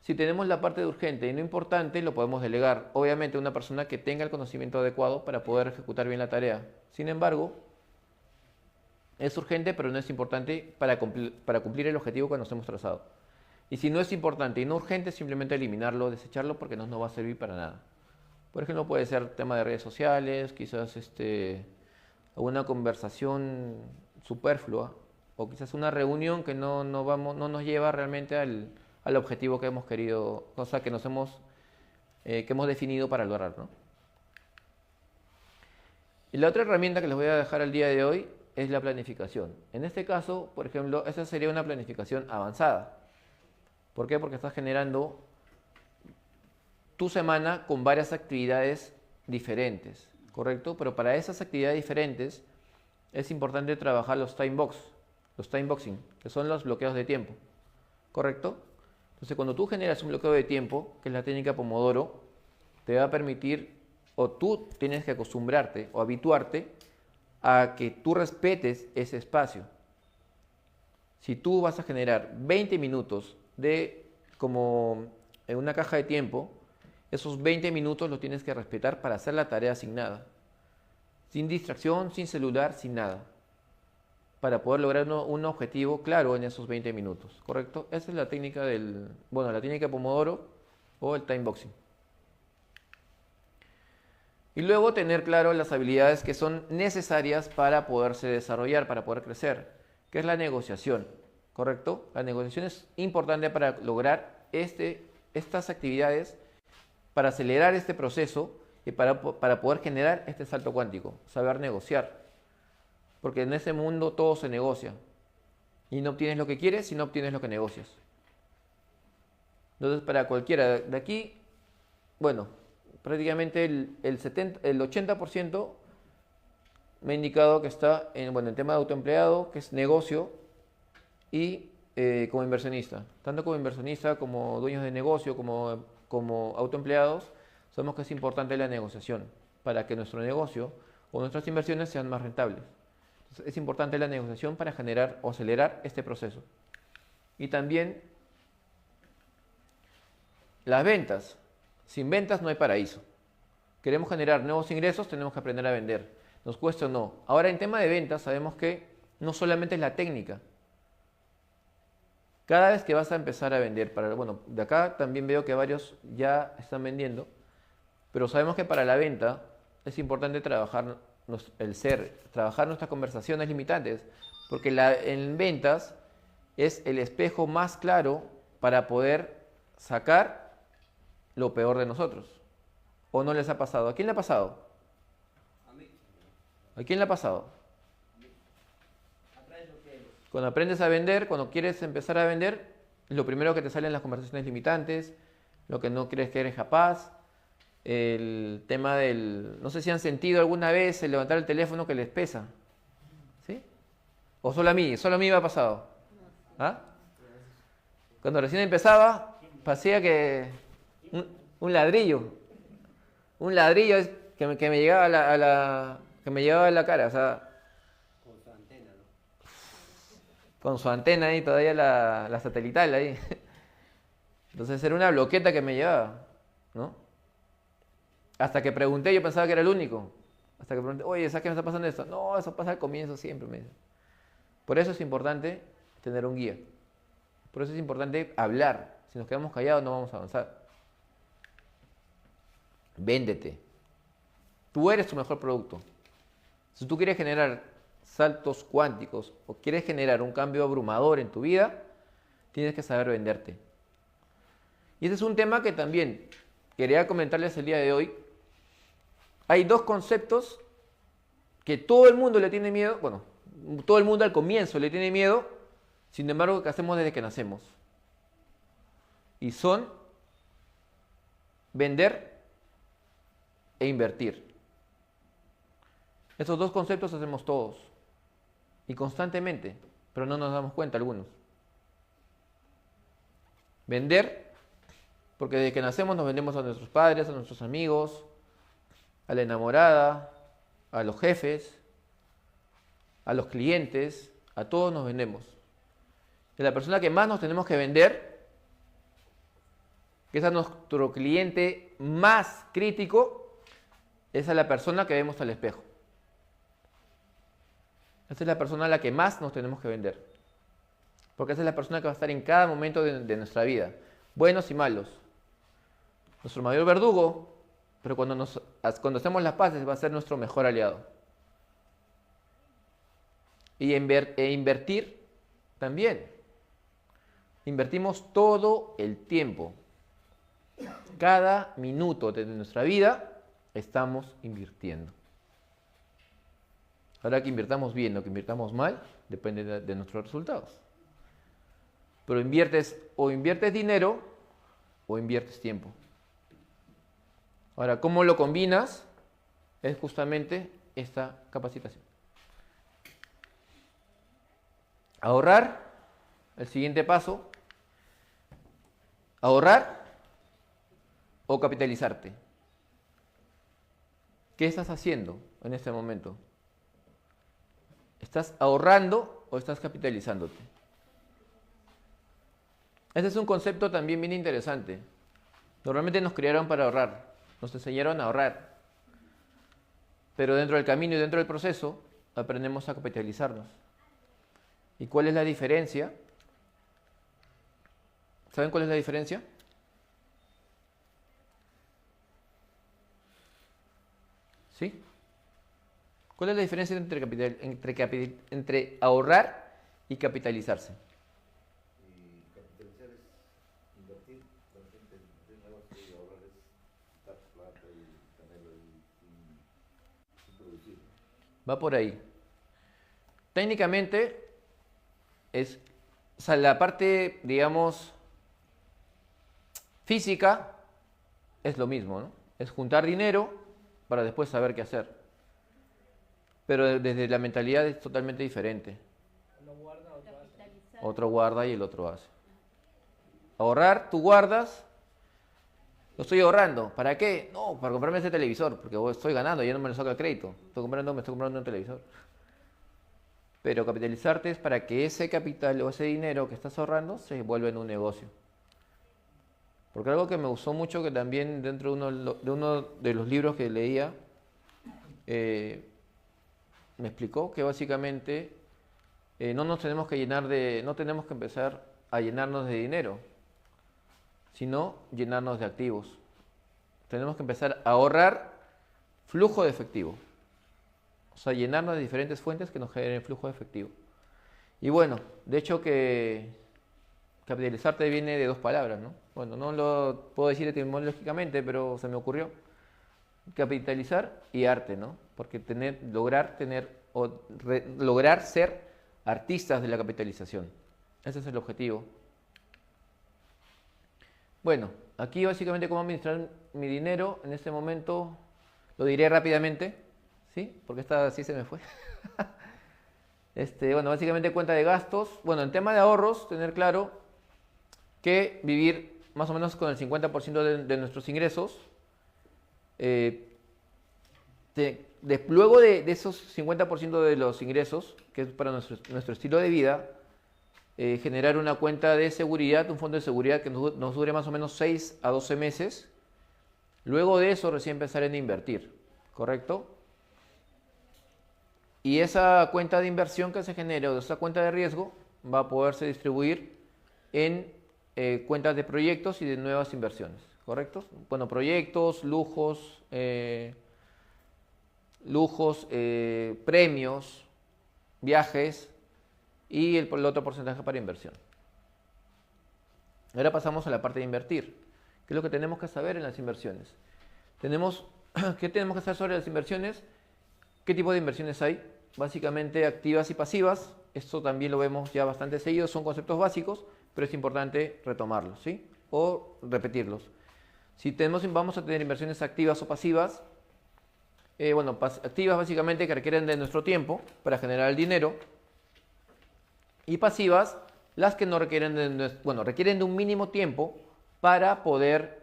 Si tenemos la parte de urgente y no importante, lo podemos delegar, obviamente, a una persona que tenga el conocimiento adecuado para poder ejecutar bien la tarea. Sin embargo, es urgente, pero no es importante para cumplir el objetivo que nos hemos trazado. Y si no es importante y no urgente, simplemente eliminarlo, desecharlo, porque no nos va a servir para nada. Por ejemplo, puede ser tema de redes sociales, quizás alguna conversación superflua, o quizás una reunión que no nos lleva realmente al objetivo que hemos querido, o sea, que hemos definido para lograr, ¿no? Y la otra herramienta que les voy a dejar al día de hoy es la planificación. En este caso, por ejemplo, esa sería una planificación avanzada. ¿Por qué? Porque estás generando tu semana con varias actividades diferentes, ¿correcto? Pero para esas actividades diferentes es importante trabajar los timeboxing, que son los bloqueos de tiempo, ¿correcto? Entonces, cuando tú generas un bloqueo de tiempo, que es la técnica Pomodoro, te va a permitir, o tú tienes que acostumbrarte o habituarte a que tú respetes ese espacio. Si tú vas a generar 20 minutos como en una caja de tiempo, esos 20 minutos los tienes que respetar para hacer la tarea asignada. Sin distracción, sin celular, sin nada. Para poder lograr un objetivo claro en esos 20 minutos, ¿correcto? Esa es la técnica la técnica Pomodoro o el timeboxing. Y luego tener claro las habilidades que son necesarias para poderse desarrollar, para poder crecer, que es la negociación, ¿correcto? La negociación es importante para lograr estas actividades para acelerar este proceso y para poder generar este salto cuántico, saber negociar. Porque en ese mundo todo se negocia. Y no obtienes lo que quieres si no obtienes lo que negocias. Entonces, para cualquiera de aquí, bueno, prácticamente el 80% me ha indicado que está en el tema de autoempleado, que es negocio, y como inversionista. Tanto como inversionista, como dueños de negocio, como autoempleados, sabemos que es importante la negociación para que nuestro negocio o nuestras inversiones sean más rentables. Entonces, es importante la negociación para generar o acelerar este proceso. Y también las ventas. Sin ventas no hay paraíso. Queremos generar nuevos ingresos, tenemos que aprender a vender. Nos cuesta o no. Ahora, en tema de ventas, sabemos que no solamente es la técnica. Cada vez que vas a empezar a vender, de acá también veo que varios ya están vendiendo, pero sabemos que para la venta es importante trabajar trabajar nuestras conversaciones limitantes, porque en ventas es el espejo más claro para poder sacar lo peor de nosotros. ¿O no les ha pasado? ¿A quién le ha pasado? A mí. ¿A quién le ha pasado? Atraes lo que eres. Cuando aprendes a vender, cuando quieres empezar a vender, lo primero que te salen las conversaciones limitantes, lo que no crees que eres capaz, el tema no sé si han sentido alguna vez el levantar el teléfono que les pesa, ¿sí? ¿O solo a mí me ha pasado? ¿Ah? Cuando recién empezaba, parecía que un ladrillo es que me llegaba que me llevaba a la cara, o sea, Con su antena, ¿no? con su antena ahí, todavía la satelital ahí. Entonces era una bloqueta que me llevaba, ¿no? Hasta que pregunté, yo pensaba que era el único. Hasta que pregunté, oye, ¿sabes qué me está pasando esto? No, eso pasa al comienzo siempre, me dice. Por eso es importante tener un guía. Por eso es importante hablar. Si nos quedamos callados no vamos a avanzar. Véndete. Tú eres tu mejor producto. Si tú quieres generar saltos cuánticos o quieres generar un cambio abrumador en tu vida, tienes que saber venderte. Y ese es un tema que también quería comentarles el día de hoy. Hay dos conceptos que todo el mundo le tiene miedo, bueno, todo el mundo al comienzo le tiene miedo, sin embargo, que hacemos desde que nacemos. Y son vender e invertir. Esos dos conceptos hacemos todos y constantemente, pero no nos damos cuenta algunos. Vender, porque desde que nacemos nos vendemos a nuestros padres, a nuestros amigos, a la enamorada, a los jefes, a los clientes, a todos nos vendemos. Y la persona que más nos tenemos que vender, que es a nuestro cliente más crítico, es a la persona que vemos al espejo. Esa es la persona a la que más nos tenemos que vender. Porque esa es la persona que va a estar en cada momento de nuestra vida, buenos y malos. Nuestro mayor verdugo, pero cuando hacemos las paces va a ser nuestro mejor aliado. Y invertir también. Invertimos todo el tiempo. Cada minuto de nuestra vida estamos invirtiendo. Ahora que invirtamos bien o que invirtamos mal, depende de nuestros resultados. Pero inviertes dinero o inviertes tiempo. Ahora, ¿cómo lo combinas? Es justamente esta capacitación. Ahorrar, el siguiente paso. Ahorrar o capitalizarte. ¿Qué estás haciendo en este momento? ¿Estás ahorrando o estás capitalizándote? Este es un concepto también bien interesante. Normalmente nos criaron para ahorrar, nos enseñaron a ahorrar. Pero dentro del camino y dentro del proceso aprendemos a capitalizarnos. ¿Y cuál es la diferencia? ¿Saben cuál es la diferencia? ¿Sí? ¿Cuál es la diferencia entre ahorrar y capitalizarse? Y capitalizar es invertir. invertir, de repente de un negocio y ahorrar es quitar plata y tenerlo ahí sin producir. Va por ahí. Técnicamente es, o sea, la parte, digamos, física es lo mismo, ¿no? Es juntar dinero para después saber qué hacer. Pero desde la mentalidad es totalmente diferente. Uno guarda, otro hace. Capitalizar. Otro guarda y el otro hace. Ahorrar, tú guardas. Lo estoy ahorrando. ¿Para qué? No, para comprarme ese televisor, porque estoy ganando, ya no me lo saca el crédito. Me estoy comprando un televisor. Pero capitalizarte es para que ese capital o ese dinero que estás ahorrando se vuelva en un negocio. Porque algo que me gustó mucho, que también dentro de uno de los libros que leía, me explicó que básicamente no nos tenemos que no tenemos que empezar a llenarnos de dinero, sino llenarnos de activos. Tenemos que empezar a ahorrar flujo de efectivo. O sea, llenarnos de diferentes fuentes que nos generen flujo de efectivo. Y bueno, de hecho que capitalizarte viene de dos palabras, ¿no? Bueno, no lo puedo decir etimológicamente, pero se me ocurrió. Capitalizar y arte, ¿no? Porque lograr ser artistas de la capitalización. Ese es el objetivo. Bueno, aquí básicamente cómo administrar mi dinero en este momento lo diré rápidamente, ¿sí? Porque esta sí se me fue. Bueno, básicamente cuenta de gastos. Bueno, en tema de ahorros, tener claro que vivir más o menos con el 50% de nuestros ingresos. Luego de esos 50% de los ingresos, que es para nuestro estilo de vida, generar una cuenta de seguridad, un fondo de seguridad que nos dure más o menos 6 a 12 meses. Luego de eso recién empezar en invertir, ¿correcto? Y esa cuenta de inversión que se genere o esa cuenta de riesgo va a poderse distribuir en cuentas de proyectos y de nuevas inversiones, ¿correcto? Bueno, proyectos, lujos, premios, viajes y el otro porcentaje para inversión. Ahora pasamos a la parte de invertir. ¿Qué es lo que tenemos que saber en las inversiones? ¿Qué tenemos que saber sobre las inversiones? ¿Qué tipo de inversiones hay? Básicamente activas y pasivas. Esto también lo vemos ya bastante seguido. Son conceptos básicos, pero es importante retomarlos, ¿sí? O repetirlos. Si vamos a tener inversiones activas o pasivas, activas básicamente que requieren de nuestro tiempo para generar el dinero, y pasivas las que no requieren requieren de un mínimo tiempo para poder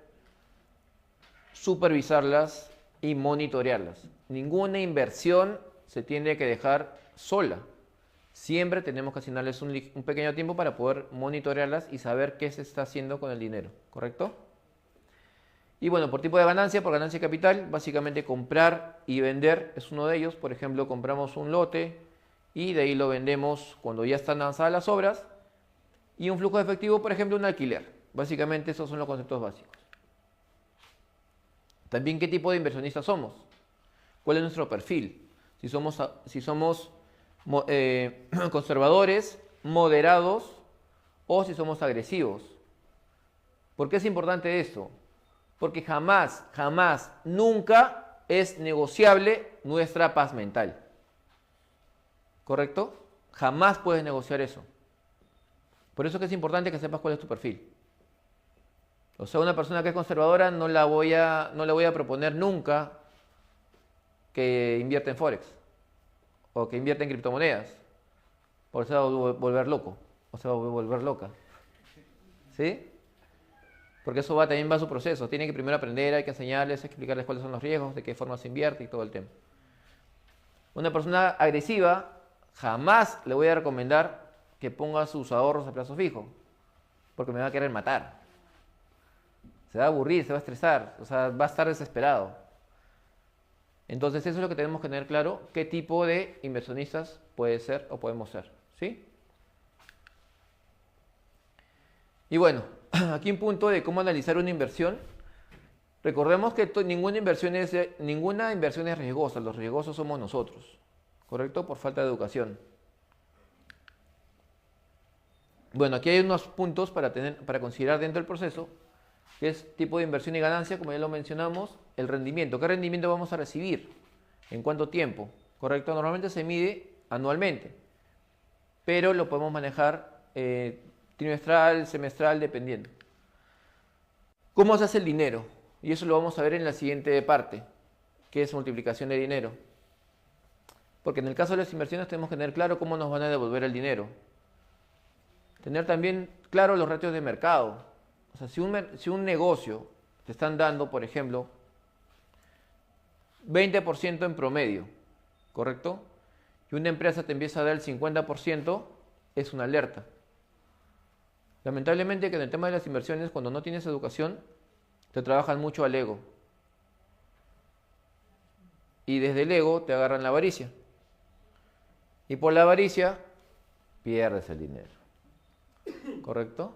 supervisarlas y monitorearlas. Ninguna inversión se tiene que dejar sola. Siempre tenemos que asignarles un pequeño tiempo para poder monitorearlas y saber qué se está haciendo con el dinero, ¿correcto? Y bueno, por tipo de ganancia, por ganancia de capital, básicamente comprar y vender es uno de ellos. Por ejemplo, compramos un lote y de ahí lo vendemos cuando ya están avanzadas las obras. Y un flujo de efectivo, por ejemplo, un alquiler. Básicamente esos son los conceptos básicos. También, ¿qué tipo de inversionistas somos? ¿Cuál es nuestro perfil? Si somos conservadores, moderados o si somos agresivos. ¿Por qué es importante esto? Porque jamás, nunca es negociable nuestra paz mental. ¿Correcto? Jamás puedes negociar eso. Por eso que es importante que sepas cuál es tu perfil. O sea, una persona que es conservadora no le voy a proponer nunca que invierta en Forex o que invierta en criptomonedas. Por eso se va a volver loco o se va a volver loca. ¿Sí? Porque eso también va a su proceso. Tiene que primero aprender, hay que enseñarles, explicarles cuáles son los riesgos, de qué forma se invierte y todo el tema. Una persona agresiva, jamás le voy a recomendar que ponga sus ahorros a plazo fijo, porque me va a querer matar. Se va a aburrir, se va a estresar, o sea, va a estar desesperado. Entonces eso es lo que tenemos que tener claro, qué tipo de inversionistas puede ser o podemos ser, ¿sí? Y bueno, aquí un punto de cómo analizar una inversión. Recordemos que ninguna inversión es riesgosa, los riesgosos somos nosotros, ¿correcto? Por falta de educación. Bueno, aquí hay unos puntos para considerar dentro del proceso, que es tipo de inversión y ganancia, como ya lo mencionamos, el rendimiento. ¿Qué rendimiento vamos a recibir? ¿En cuánto tiempo? ¿Correcto? Normalmente se mide anualmente, pero lo podemos manejar trimestral, semestral, dependiendo. ¿Cómo se hace el dinero? Y eso lo vamos a ver en la siguiente parte, que es multiplicación de dinero. Porque en el caso de las inversiones tenemos que tener claro cómo nos van a devolver el dinero. Tener también claro los ratios de mercado. O sea, si un negocio te están dando, por ejemplo, 20% en promedio, ¿correcto? Y una empresa te empieza a dar el 50%, es una alerta. Lamentablemente que en el tema de las inversiones, cuando no tienes educación, te trabajan mucho al ego. Y desde el ego te agarran la avaricia. Y por la avaricia pierdes el dinero. ¿Correcto?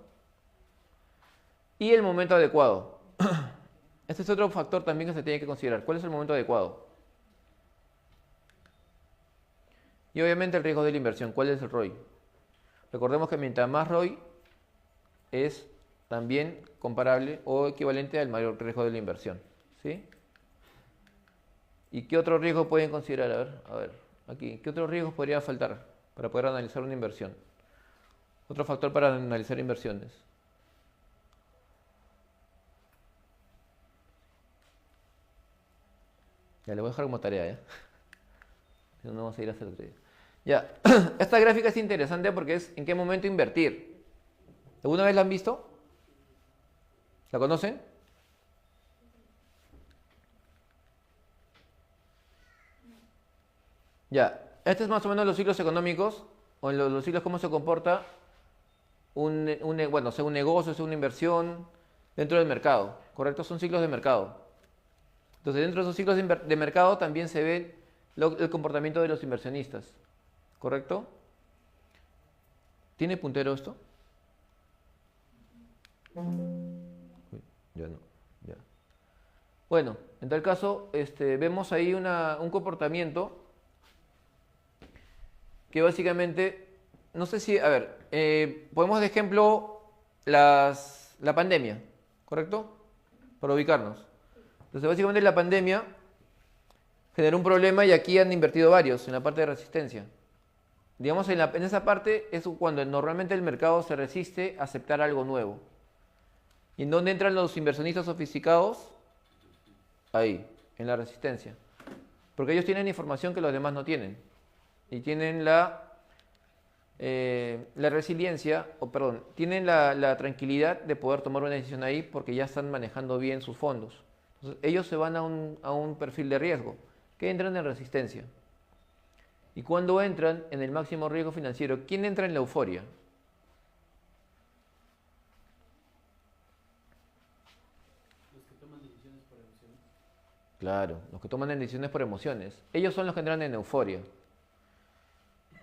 Y el momento adecuado. Este es otro factor también que se tiene que considerar. ¿Cuál es el momento adecuado? Y obviamente el riesgo de la inversión. ¿Cuál es el ROI? Recordemos que mientras más ROI es también comparable o equivalente al mayor riesgo de la inversión. ¿Sí? ¿Y qué otro riesgo pueden considerar? A ver, aquí. ¿Qué otros riesgos podría faltar para poder analizar una inversión? Otro factor para analizar inversiones. Ya, le voy a dejar como tarea, ¿ya? Si no, no vamos a ir a hacer otro día. Ya, esta gráfica es interesante porque es en qué momento invertir. ¿Alguna vez la han visto? ¿La conocen? Ya, este es más o menos los ciclos económicos, o en los ciclos cómo se comporta un negocio, sea una inversión dentro del mercado, ¿correcto? Son ciclos de mercado. Entonces, dentro de esos ciclos de mercado también se ve el comportamiento de los inversionistas, ¿correcto? ¿Tiene puntero esto? Uy, ya no, ya. Bueno, en tal caso, vemos ahí un comportamiento que básicamente, no sé si, a ver, ponemos de ejemplo la pandemia, ¿correcto? Para ubicarnos. Entonces, básicamente la pandemia generó un problema y aquí han invertido varios en la parte de resistencia. Digamos, en esa parte es cuando normalmente el mercado se resiste a aceptar algo nuevo. ¿Y en dónde entran los inversionistas sofisticados? Ahí, en la resistencia. Porque ellos tienen información que los demás no tienen. Y tienen la resiliencia, tienen la tranquilidad de poder tomar una decisión ahí porque ya están manejando bien sus fondos. Entonces, ellos se van a un perfil de riesgo, que entran en resistencia. Y cuando entran en el máximo riesgo financiero, ¿quién entra en la euforia? Los que toman decisiones por emociones. Claro, los que toman decisiones por emociones. Ellos son los que entran en euforia.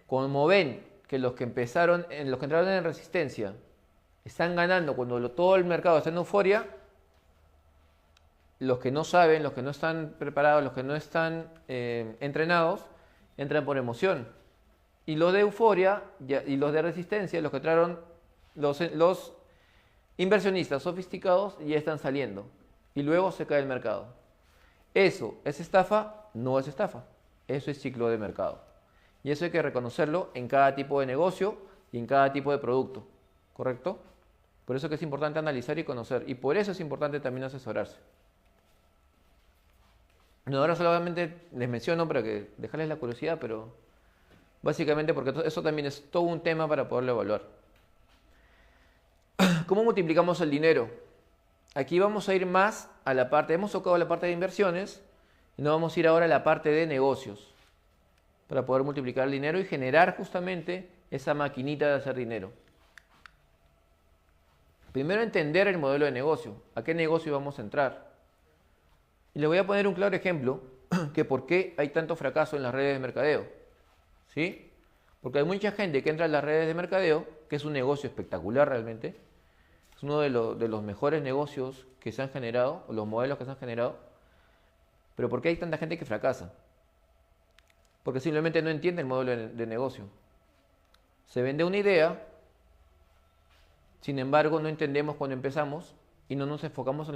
Como ven que los que entraron en resistencia están ganando cuando todo el mercado está en euforia, los que no saben, los que no están preparados, los que no están entrenados, entran por emoción. Y los de euforia y los de resistencia, los que entraron, los inversionistas sofisticados ya están saliendo. Y luego se cae el mercado. ¿Eso es estafa? No es estafa. Eso es ciclo de mercado. Y eso hay que reconocerlo en cada tipo de negocio y en cada tipo de producto. ¿Correcto? Por eso que es importante analizar y conocer. Y por eso es importante también asesorarse. No, ahora solamente les menciono para que dejarles la curiosidad, pero básicamente porque eso también es todo un tema para poderlo evaluar. ¿Cómo multiplicamos el dinero? Aquí vamos a ir más a la parte, hemos tocado la parte de inversiones y nos vamos a ir ahora a la parte de negocios para poder multiplicar el dinero y generar justamente esa maquinita de hacer dinero. Primero entender el modelo de negocio, a qué negocio vamos a entrar. Y les voy a poner un claro ejemplo que por qué hay tanto fracaso en las redes de mercadeo. ¿Sí? Porque hay mucha gente que entra en las redes de mercadeo, que es un negocio espectacular realmente, es uno de los mejores negocios que se han generado, o los modelos que se han generado, pero ¿por qué hay tanta gente que fracasa? Porque simplemente no entiende el modelo de negocio. Se vende una idea Sin embargo, no entendemos cuando empezamos y no nos enfocamos en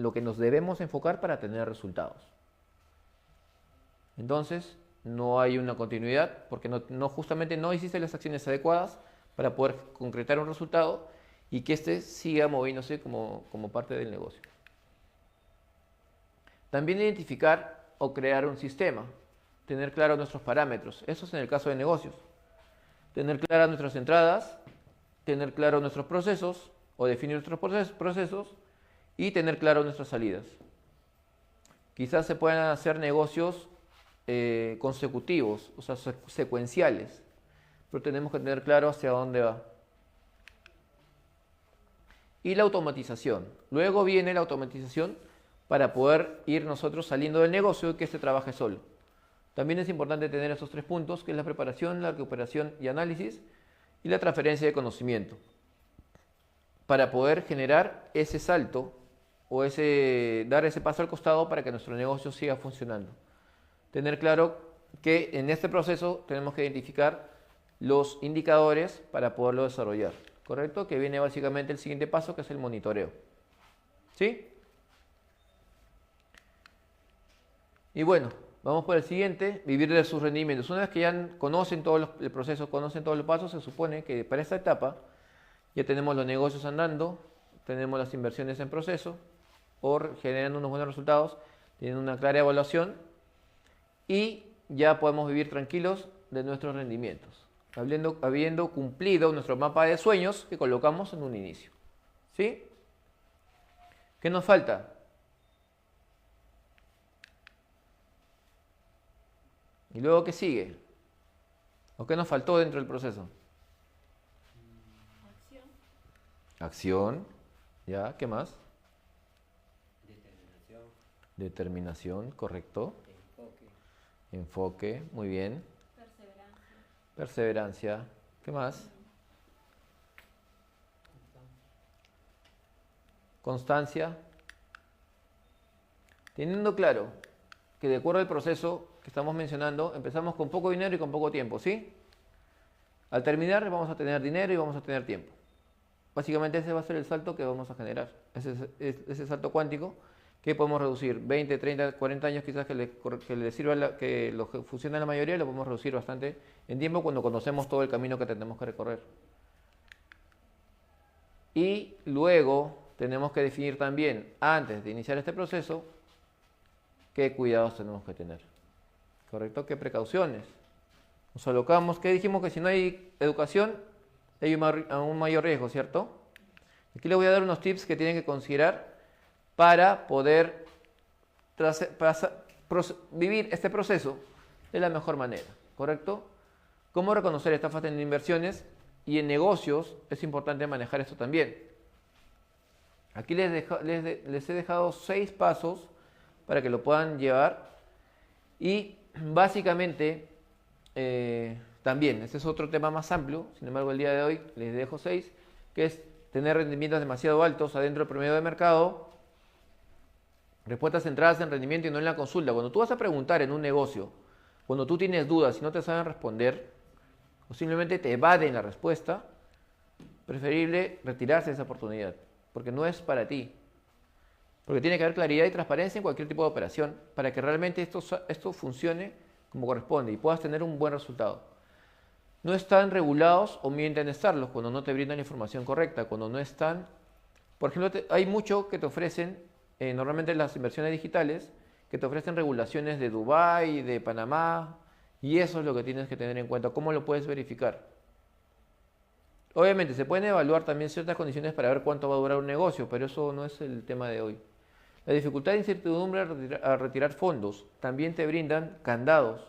lo que nos debemos enfocar para tener resultados. Entonces, no hay una continuidad porque justamente no hiciste las acciones adecuadas para poder concretar un resultado y que éste siga moviéndose como parte del negocio. También identificar o crear un sistema, tener claros nuestros parámetros. Eso es en el caso de negocios. Tener claras nuestras entradas, tener claros nuestros procesos o definir nuestros procesos y tener claras nuestras salidas. Quizás se puedan hacer negocios consecutivos, o sea, secuenciales, pero tenemos que tener claro hacia dónde va. Y la automatización. Luego viene la automatización para poder ir nosotros saliendo del negocio y que este trabaje solo. También es importante tener estos 3 puntos, que es la preparación, la recuperación y análisis, y la transferencia de conocimiento, para poder generar ese salto o dar ese paso al costado para que nuestro negocio siga funcionando. Tener claro que en este proceso tenemos que identificar los indicadores para poderlo desarrollar, ¿correcto? Que viene básicamente el siguiente paso, que es el monitoreo. ¿Sí? Y bueno, vamos por el siguiente, vivir de sus rendimientos. Una vez que ya conocen todo el proceso, conocen todos los pasos, se supone que para esta etapa ya tenemos los negocios andando, tenemos las inversiones en proceso, o generando unos buenos resultados, tienen una clara evaluación y ya podemos vivir tranquilos de nuestros rendimientos, habiendo cumplido nuestro mapa de sueños que colocamos en un inicio. ¿Sí? ¿Qué nos falta? ¿Y luego qué sigue? ¿O qué nos faltó dentro del proceso? Acción. Acción. ¿Ya? ¿Qué más? Determinación. Determinación, correcto. Enfoque. Enfoque, muy bien. Perseverancia. Perseverancia. ¿Qué más? Constancia. Teniendo claro que de acuerdo al proceso que estamos mencionando, empezamos con poco dinero y con poco tiempo, ¿sí? Al terminar vamos a tener dinero y vamos a tener tiempo. Básicamente ese va a ser el salto que vamos a generar, ese salto cuántico que podemos reducir 20, 30, 40 años quizás que le sirva, que lo que funciona en la mayoría, lo podemos reducir bastante en tiempo cuando conocemos todo el camino que tenemos que recorrer. Y luego tenemos que definir también, antes de iniciar este proceso, qué cuidados tenemos que tener, ¿correcto? ¿Qué precauciones? Nos alocamos, ¿qué dijimos? Que si no hay educación, hay un mayor riesgo, ¿cierto? Aquí les voy a dar unos tips que tienen que considerar para poder vivir este proceso de la mejor manera, ¿correcto? ¿Cómo reconocer estafas en inversiones? Y en negocios es importante manejar esto también. Aquí les he dejado 6 pasos para que lo puedan llevar y básicamente también, este es otro tema más amplio, sin embargo el día de hoy les dejo 6, que es tener rendimientos demasiado altos adentro del promedio de mercado, respuestas centradas en rendimiento y no en la consulta. Cuando tú vas a preguntar en un negocio, cuando tú tienes dudas y no te saben responder, o simplemente te evaden la respuesta, preferible retirarse de esa oportunidad, porque no es para ti. Porque tiene que haber claridad y transparencia en cualquier tipo de operación para que realmente esto funcione como corresponde y puedas tener un buen resultado. No están regulados o mienten estarlos cuando no te brindan la información correcta, cuando no están... Por ejemplo, hay mucho que te ofrecen, normalmente las inversiones digitales, que te ofrecen regulaciones de Dubái, de Panamá, y eso es lo que tienes que tener en cuenta. ¿Cómo lo puedes verificar? Obviamente se pueden evaluar también ciertas condiciones para ver cuánto va a durar un negocio, pero eso no es el tema de hoy. La dificultad e incertidumbre a retirar fondos también te brindan candados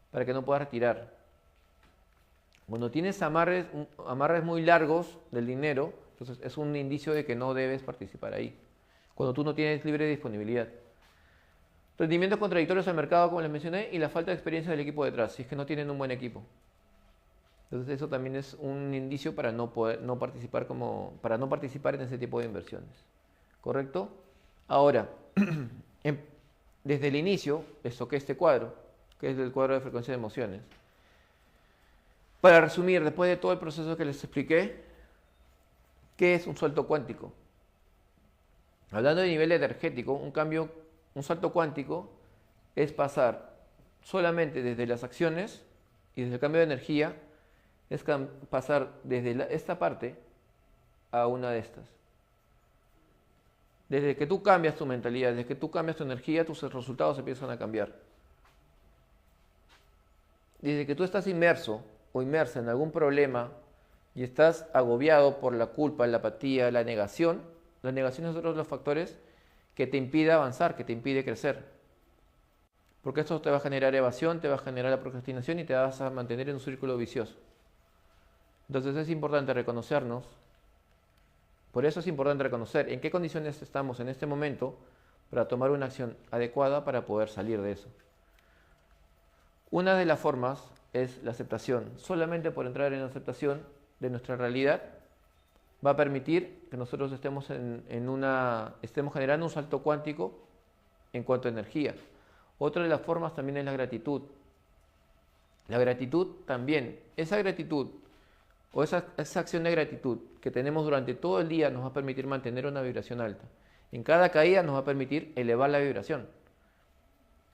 para que no puedas retirar. Cuando tienes amarres muy largos del dinero, entonces es un indicio de que no debes participar ahí. Cuando tú no tienes libre disponibilidad. Rendimientos contradictorios al mercado, como les mencioné, y la falta de experiencia del equipo detrás, si es que no tienen un buen equipo. Entonces eso también es un indicio para no participar en ese tipo de inversiones. ¿Correcto? Ahora, desde el inicio, les toqué este cuadro, que es el cuadro de frecuencia de emociones. Para resumir, después de todo el proceso que les expliqué, ¿Qué es un salto cuántico? Hablando de nivel energético, un salto cuántico es pasar solamente desde las acciones y desde el cambio de energía, es pasar desde esta parte a una de estas. Desde que tú cambias tu mentalidad, desde que tú cambias tu energía, tus resultados empiezan a cambiar. Desde que tú estás inmerso o inmersa en algún problema y estás agobiado por la culpa, la apatía, la negación es otro de los factores que te impide avanzar, que te impide crecer. Porque esto te va a generar evasión, te va a generar la procrastinación y te vas a mantener en un círculo vicioso. Entonces es importante reconocernos. Por eso es importante reconocer en qué condiciones estamos en este momento para tomar una acción adecuada para poder salir de eso. Una de las formas es la aceptación. Solamente por entrar en la aceptación de nuestra realidad va a permitir que nosotros estemos generando un salto cuántico en cuanto a energía. Otra de las formas también es la gratitud. La gratitud también, esa gratitud o esa acción de gratitud que tenemos durante todo el día nos va a permitir mantener una vibración alta. En cada caída nos va a permitir elevar la vibración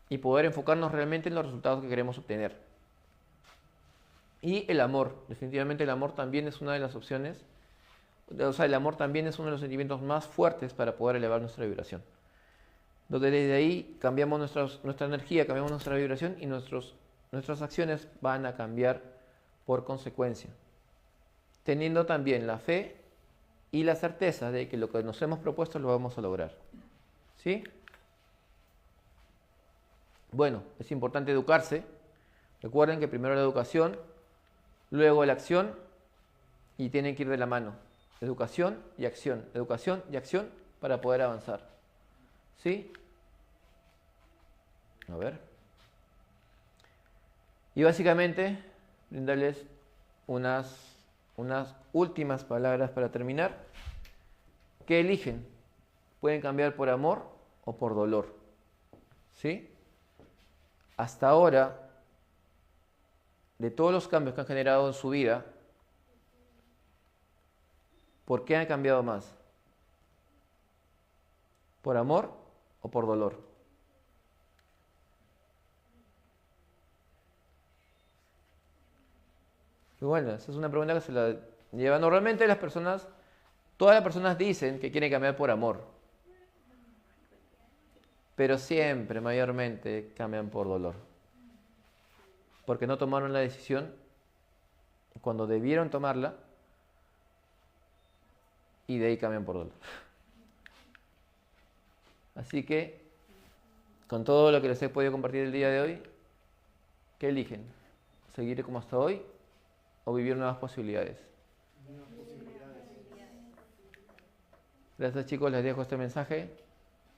y poder enfocarnos realmente en los resultados que queremos obtener. Y el amor, definitivamente el amor también es una de las opciones, o sea, el amor también es uno de los sentimientos más fuertes para poder elevar nuestra vibración. Entonces desde ahí cambiamos nuestra energía, cambiamos nuestra vibración y nuestras acciones van a cambiar por consecuencia. Teniendo también la fe y la certeza de que lo que nos hemos propuesto lo vamos a lograr. ¿Sí? Bueno, es importante educarse. Recuerden que primero la educación, luego la acción y tienen que ir de la mano. Educación y acción para poder avanzar. ¿Sí? A ver. Y básicamente, brindarles unas últimas palabras para terminar. ¿Qué eligen? Pueden cambiar por amor o por dolor. ¿Sí? Hasta ahora, de todos los cambios que han generado en su vida, ¿por qué han cambiado más? ¿Por amor o por dolor? Y bueno, esa es una pregunta que se la lleva. Normalmente todas las personas dicen que quieren cambiar por amor. Pero siempre, mayormente, cambian por dolor. Porque no tomaron la decisión cuando debieron tomarla y de ahí cambian por dolor. Así que, con todo lo que les he podido compartir el día de hoy, ¿qué eligen? ¿Seguir como hasta hoy o vivir nuevas posibilidades? Gracias, chicos, les dejo este mensaje.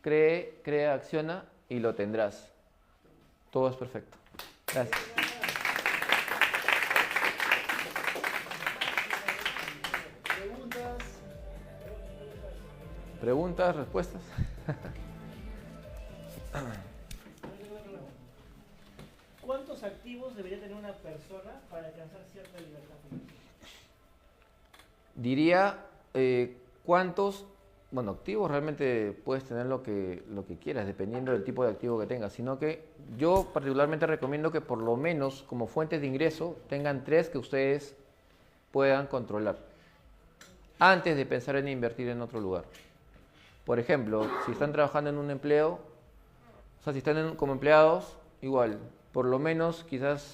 Cree, crea, acciona y lo tendrás. Todo es perfecto. Gracias. ¿Preguntas, respuestas? ¿Cuántos activos debería tener una persona para alcanzar cierta libertad financiera? Diría, ¿cuántos? Bueno, activos realmente puedes tener lo que quieras, dependiendo del tipo de activo que tengas, sino que yo particularmente recomiendo que por lo menos como fuentes de ingreso tengan 3 que ustedes puedan controlar antes de pensar en invertir en otro lugar. Por ejemplo, si están trabajando en un empleo, o sea, si están como empleados, igual, por lo menos quizás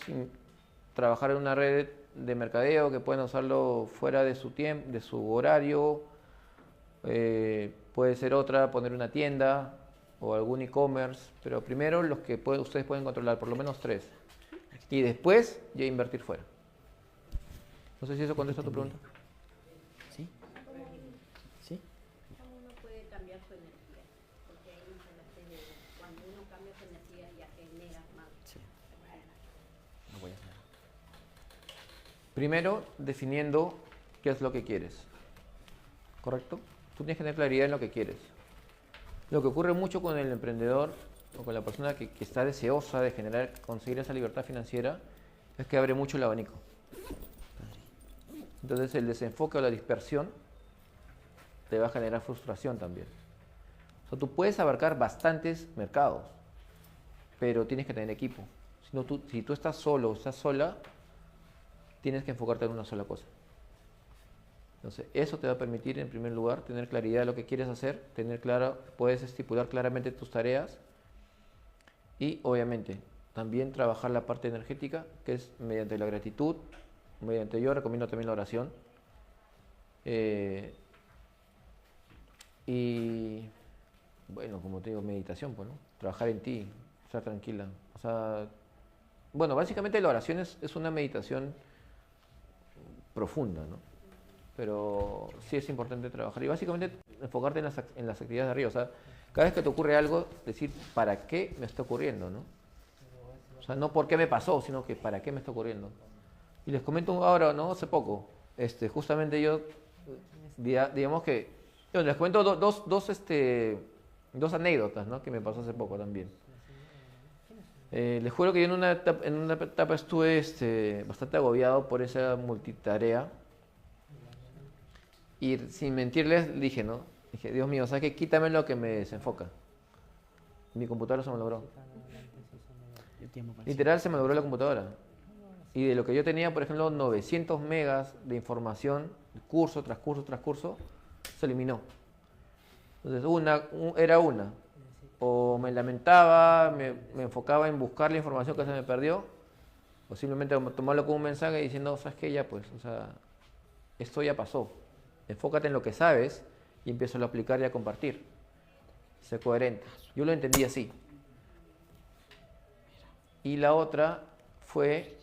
trabajar en una red de mercadeo que puedan usarlo fuera de su tiempo, de su horario. Puede ser otra, poner una tienda o algún e-commerce, pero primero los que ustedes pueden controlar, por lo menos 3. Y después ya invertir fuera. No sé si eso contesta tu pregunta. ¿Sí? ¿Sí? ¿Cómo uno puede cambiar su energía? Porque ahí nos hablaste de cuando uno cambia su energía ya genera más. Sí. No voy a hacer. Primero, definiendo qué es lo que quieres. ¿Correcto? Tú tienes que tener claridad en lo que quieres. Lo que ocurre mucho con el emprendedor o con la persona que está deseosa de conseguir esa libertad financiera es que abre mucho el abanico. Entonces el desenfoque o la dispersión te va a generar frustración también. O sea, tú puedes abarcar bastantes mercados, pero tienes que tener equipo. Si tú estás solo o estás sola, tienes que enfocarte en una sola cosa. Entonces, eso te va a permitir, en primer lugar, tener claridad de lo que quieres hacer, tener claro, puedes estipular claramente tus tareas y, obviamente, también trabajar la parte energética, que es mediante la gratitud, yo recomiendo también la oración. Y, bueno, como te digo, meditación, pues, ¿no? Trabajar en ti, estar tranquila. O sea, bueno, básicamente la oración es una meditación profunda, ¿no? Pero sí es importante trabajar y básicamente enfocarte en las actividades de arriba. O sea, cada vez que te ocurre algo, decir, ¿para qué me está ocurriendo, no? O sea, no por qué me pasó, sino que ¿para qué me está ocurriendo? Y les comento ahora, ¿no? Hace poco, justamente yo, digamos que, bueno, les comento dos anécdotas, ¿no? Que me pasó hace poco también. Les juro que yo en una etapa estuve bastante agobiado por esa multitarea. Y sin mentirles, dije, ¿no? Dije, Dios mío, ¿sabes qué? Quítame lo que me desenfoca. Mi computadora se me logró. Literal se me logró la computadora. Y de lo que yo tenía, por ejemplo, 900 megas de información, curso tras curso tras curso, se eliminó. Entonces, era una. O me lamentaba, me enfocaba en buscar la información que se me perdió, o simplemente tomarlo como un mensaje diciendo, ¿sabes qué? Ya pues, o sea, esto ya pasó. Enfócate en lo que sabes y empieza a aplicar y a compartir. Sé coherente. Yo lo entendí así. Y la otra fue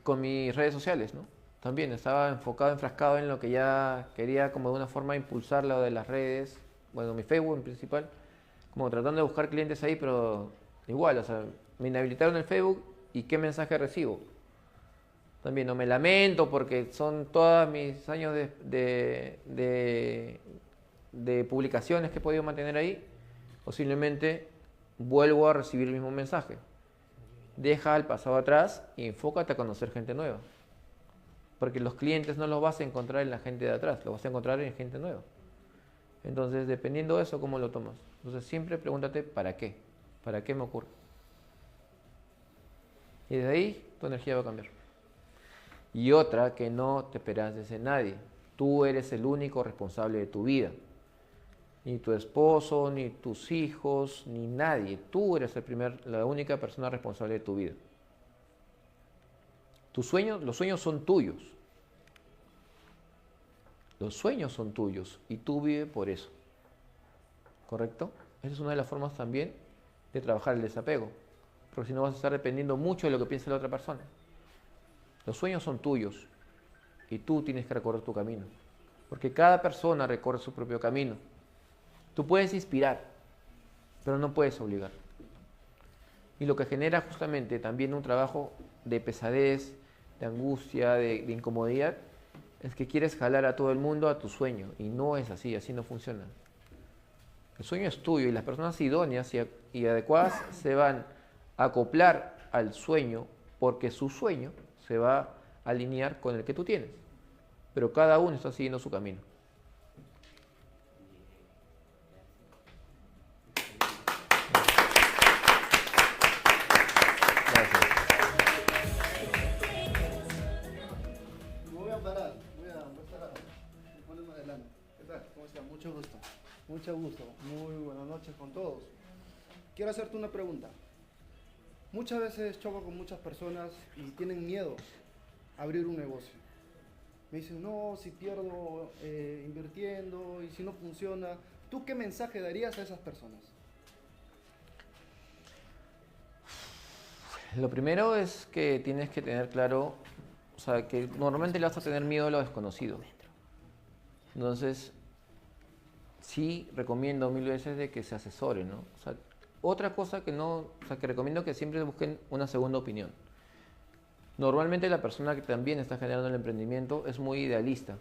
con mis redes sociales, ¿no? También estaba enfrascado en lo que ya quería como de una forma impulsar lo de las redes, bueno, mi Facebook en principal, como tratando de buscar clientes ahí, pero igual, o sea, me inhabilitaron el Facebook y ¿qué mensaje recibo? También no me lamento porque son todos mis años de publicaciones que he podido mantener ahí, o simplemente vuelvo a recibir el mismo mensaje. Deja el pasado atrás y enfócate a conocer gente nueva. Porque los clientes no los vas a encontrar en la gente de atrás, los vas a encontrar en gente nueva. Entonces, dependiendo de eso, ¿cómo lo tomas? Entonces, siempre pregúntate, ¿para qué? ¿Para qué me ocurre? Y desde ahí, tu energía va a cambiar. Y otra, que no te esperances en nadie. Tú eres el único responsable de tu vida. Ni tu esposo, ni tus hijos, ni nadie. Tú eres la única persona responsable de tu vida. Los sueños son tuyos. Los sueños son tuyos y tú vives por eso. ¿Correcto? Esa es una de las formas también de trabajar el desapego. Porque si no vas a estar dependiendo mucho de lo que piense la otra persona. Los sueños son tuyos y tú tienes que recorrer tu camino. Porque cada persona recorre su propio camino. Tú puedes inspirar, pero no puedes obligar. Y lo que genera justamente también un trabajo de pesadez, de angustia, de incomodidad, es que quieres jalar a todo el mundo a tu sueño. Y no es así, así no funciona. El sueño es tuyo y las personas idóneas y adecuadas se van a acoplar al sueño porque su sueño se va a alinear con el que tú tienes. Pero cada uno está siguiendo su camino. Mucho gusto, muy buenas noches con todos. Quiero hacerte una pregunta. Muchas veces choco con muchas personas y tienen miedo a abrir un negocio. Me dicen, no, si pierdo invirtiendo y si no funciona. ¿Tú qué mensaje darías a esas personas? Lo primero es que tienes que tener claro, o sea, que normalmente le vas a tener miedo a lo desconocido. Entonces, sí recomiendo 1000 veces de que se asesoren, ¿no? O sea, otra cosa que recomiendo que siempre busquen una segunda opinión. Normalmente la persona que también está generando el emprendimiento es muy idealista.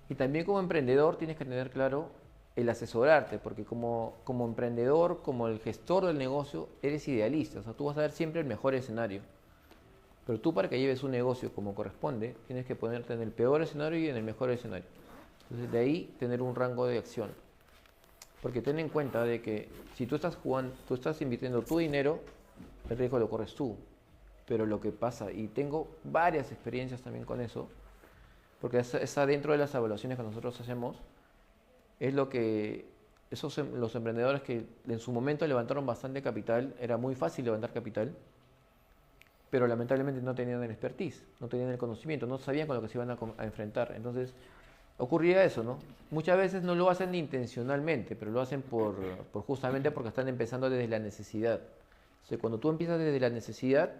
Y también como emprendedor tienes que tener claro el asesorarte, porque como emprendedor, como el gestor del negocio, eres idealista. O sea, tú vas a ver siempre el mejor escenario. Pero tú para que lleves un negocio como corresponde, tienes que ponerte en el peor escenario y en el mejor escenario. Entonces, de ahí tener un rango de acción. Porque ten en cuenta de que si tú estás jugando, tú estás invirtiendo tu dinero, el riesgo lo corres tú. Pero lo que pasa, y tengo varias experiencias también con eso, porque está dentro de las evaluaciones que nosotros hacemos, es lo que los emprendedores que en su momento levantaron bastante capital, era muy fácil levantar capital, pero lamentablemente no tenían el expertise, no tenían el conocimiento, no sabían con lo que se iban a enfrentar. Entonces, ocurría eso, ¿no? Muchas veces no lo hacen intencionalmente, pero lo hacen justamente porque están empezando desde la necesidad. Entonces, cuando tú empiezas desde la necesidad,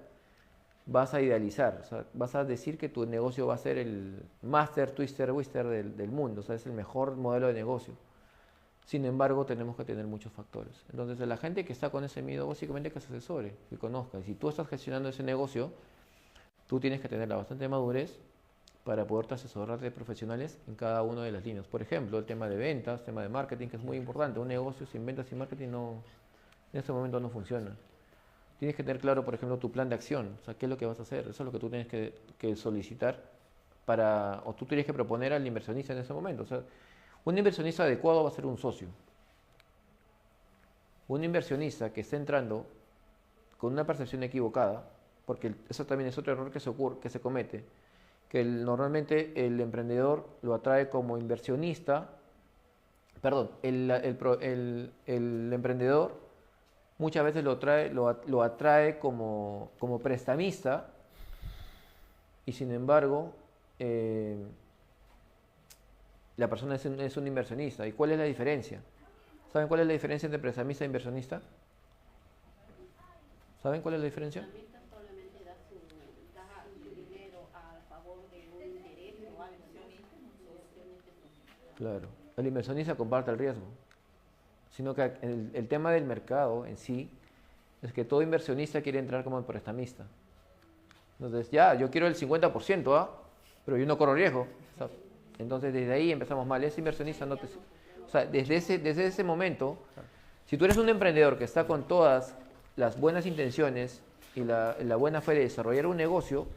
vas a idealizar, o sea, vas a decir que tu negocio va a ser el master twister wister del mundo, o sea, es el mejor modelo de negocio. Sin embargo, tenemos que tener muchos factores. Entonces, la gente que está con ese miedo, básicamente que se asesore, que conozca. Y si tú estás gestionando ese negocio, tú tienes que tener la bastante madurez para poderte asesorar de profesionales en cada una de las líneas. Por ejemplo, el tema de ventas, tema de marketing, que es muy importante. Un negocio sin ventas y marketing en este momento no funciona. Tienes que tener claro, por ejemplo, tu plan de acción. O sea, qué es lo que vas a hacer. Eso es lo que tú tienes que solicitar o tú tienes que proponer al inversionista en ese momento. O sea, un inversionista adecuado va a ser un socio. Un inversionista que esté entrando con una percepción equivocada, porque eso también es otro error que se comete, que normalmente el emprendedor lo atrae como inversionista, perdón, el emprendedor muchas veces lo atrae como prestamista y sin embargo la persona es un inversionista. ¿Y cuál es la diferencia? ¿Saben cuál es la diferencia entre prestamista e inversionista? ¿Saben cuál es la diferencia? Prestamista solamente da su dinero a favor de un interés o algo. Claro. El inversionista comparte el riesgo. Sino que el tema del mercado en sí es que todo inversionista quiere entrar como prestamista. Entonces, ya, yo quiero el 50%, ¿ah? Pero yo no corro riesgo. O sea, entonces, desde ahí empezamos mal. Ese inversionista no te... O sea, desde ese momento, si tú eres un emprendedor que está con todas las buenas intenciones y la buena fe de desarrollar un negocio,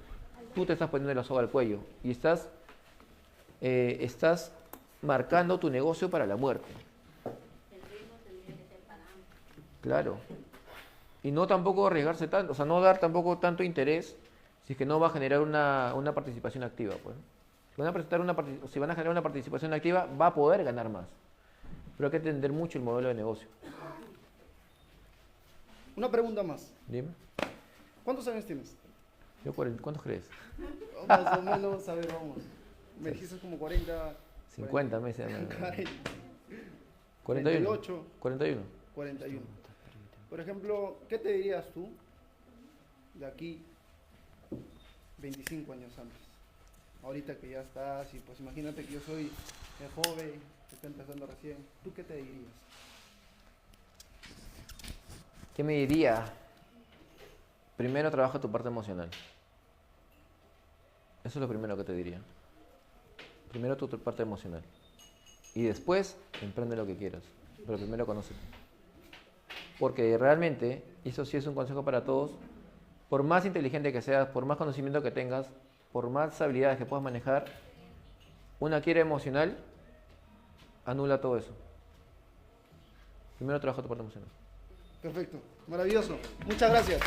tú te estás poniendo la soga al cuello y estás marcando tu negocio para la muerte. El riesgo tendría que ser para ambos. Claro. Y no tampoco arriesgarse tanto, o sea, no dar tampoco tanto interés si es que no va a generar una participación activa. Pues. Si van a generar una participación activa, va a poder ganar más. Pero hay que entender mucho el modelo de negocio. Una pregunta más. Dime. ¿Cuántos años tienes? ¿Cuántos crees? Más o menos, a ver, vamos. Me dijiste como 40... 50 meses. 41. 48. 41. 41. Por ejemplo, ¿qué te dirías tú de aquí 25 años antes? Ahorita que ya estás, y pues imagínate que yo soy el joven, que está empezando recién. ¿Tú qué te dirías? ¿Qué me diría? Primero trabaja tu parte emocional. Eso es lo primero que te diría. Primero tu parte emocional. Y después emprende lo que quieras. Pero primero conócete. Porque realmente, y eso sí es un consejo para todos, por más inteligente que seas, por más conocimiento que tengas, por más habilidades que puedas manejar, una quiebra emocional anula todo eso. Primero trabaja tu parte emocional. Perfecto, maravilloso. Muchas gracias.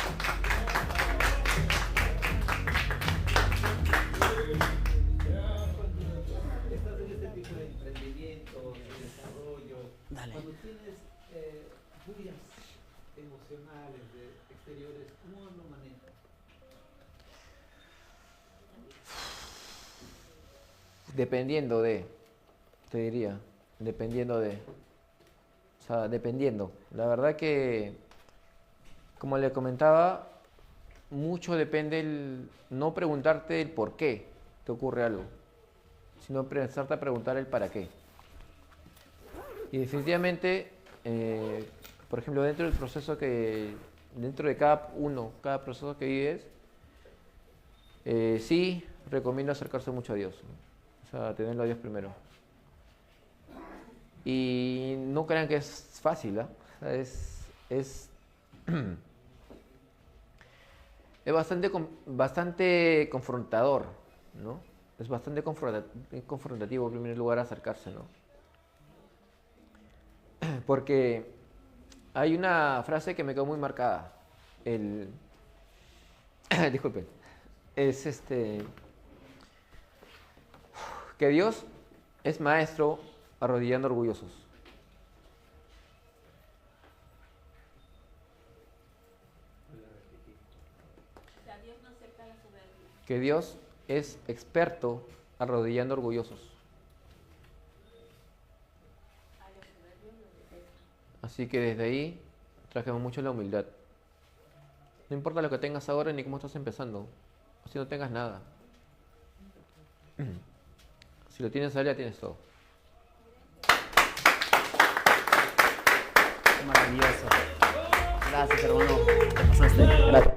Estás en este tipo de emprendimiento, de desarrollo. Dale. Cuando tienes bullas emocionales de exteriores, ¿cómo lo manejas? Dependiendo de, te diría, dependiendo de. O sea, dependiendo. La verdad que, como le comentaba, mucho depende no preguntarte el por qué te ocurre algo, sino empezarte a preguntar el para qué. Y definitivamente, por ejemplo, dentro del proceso dentro de cada proceso que vives, sí recomiendo acercarse mucho a Dios, ¿no? O sea, tenerlo a Dios primero. Y no crean que es fácil, ¿eh? O sea, es bastante confrontador, ¿no? Es bastante confrontativo en primer lugar acercarse, ¿no? Porque hay una frase que me quedó muy marcada. Disculpen. Es que Dios es maestro arrodillando orgullosos. O sea, Dios no acepta la soberbia. Que Dios es experto arrodillando orgullosos. A los soberbios los detesta. Así que desde ahí trajemos mucho la humildad. No importa lo que tengas ahora ni cómo estás empezando. O si no tengas nada. Si lo tienes a él, ya tienes todo. Maravilloso. Gracias, hermano. Gracias.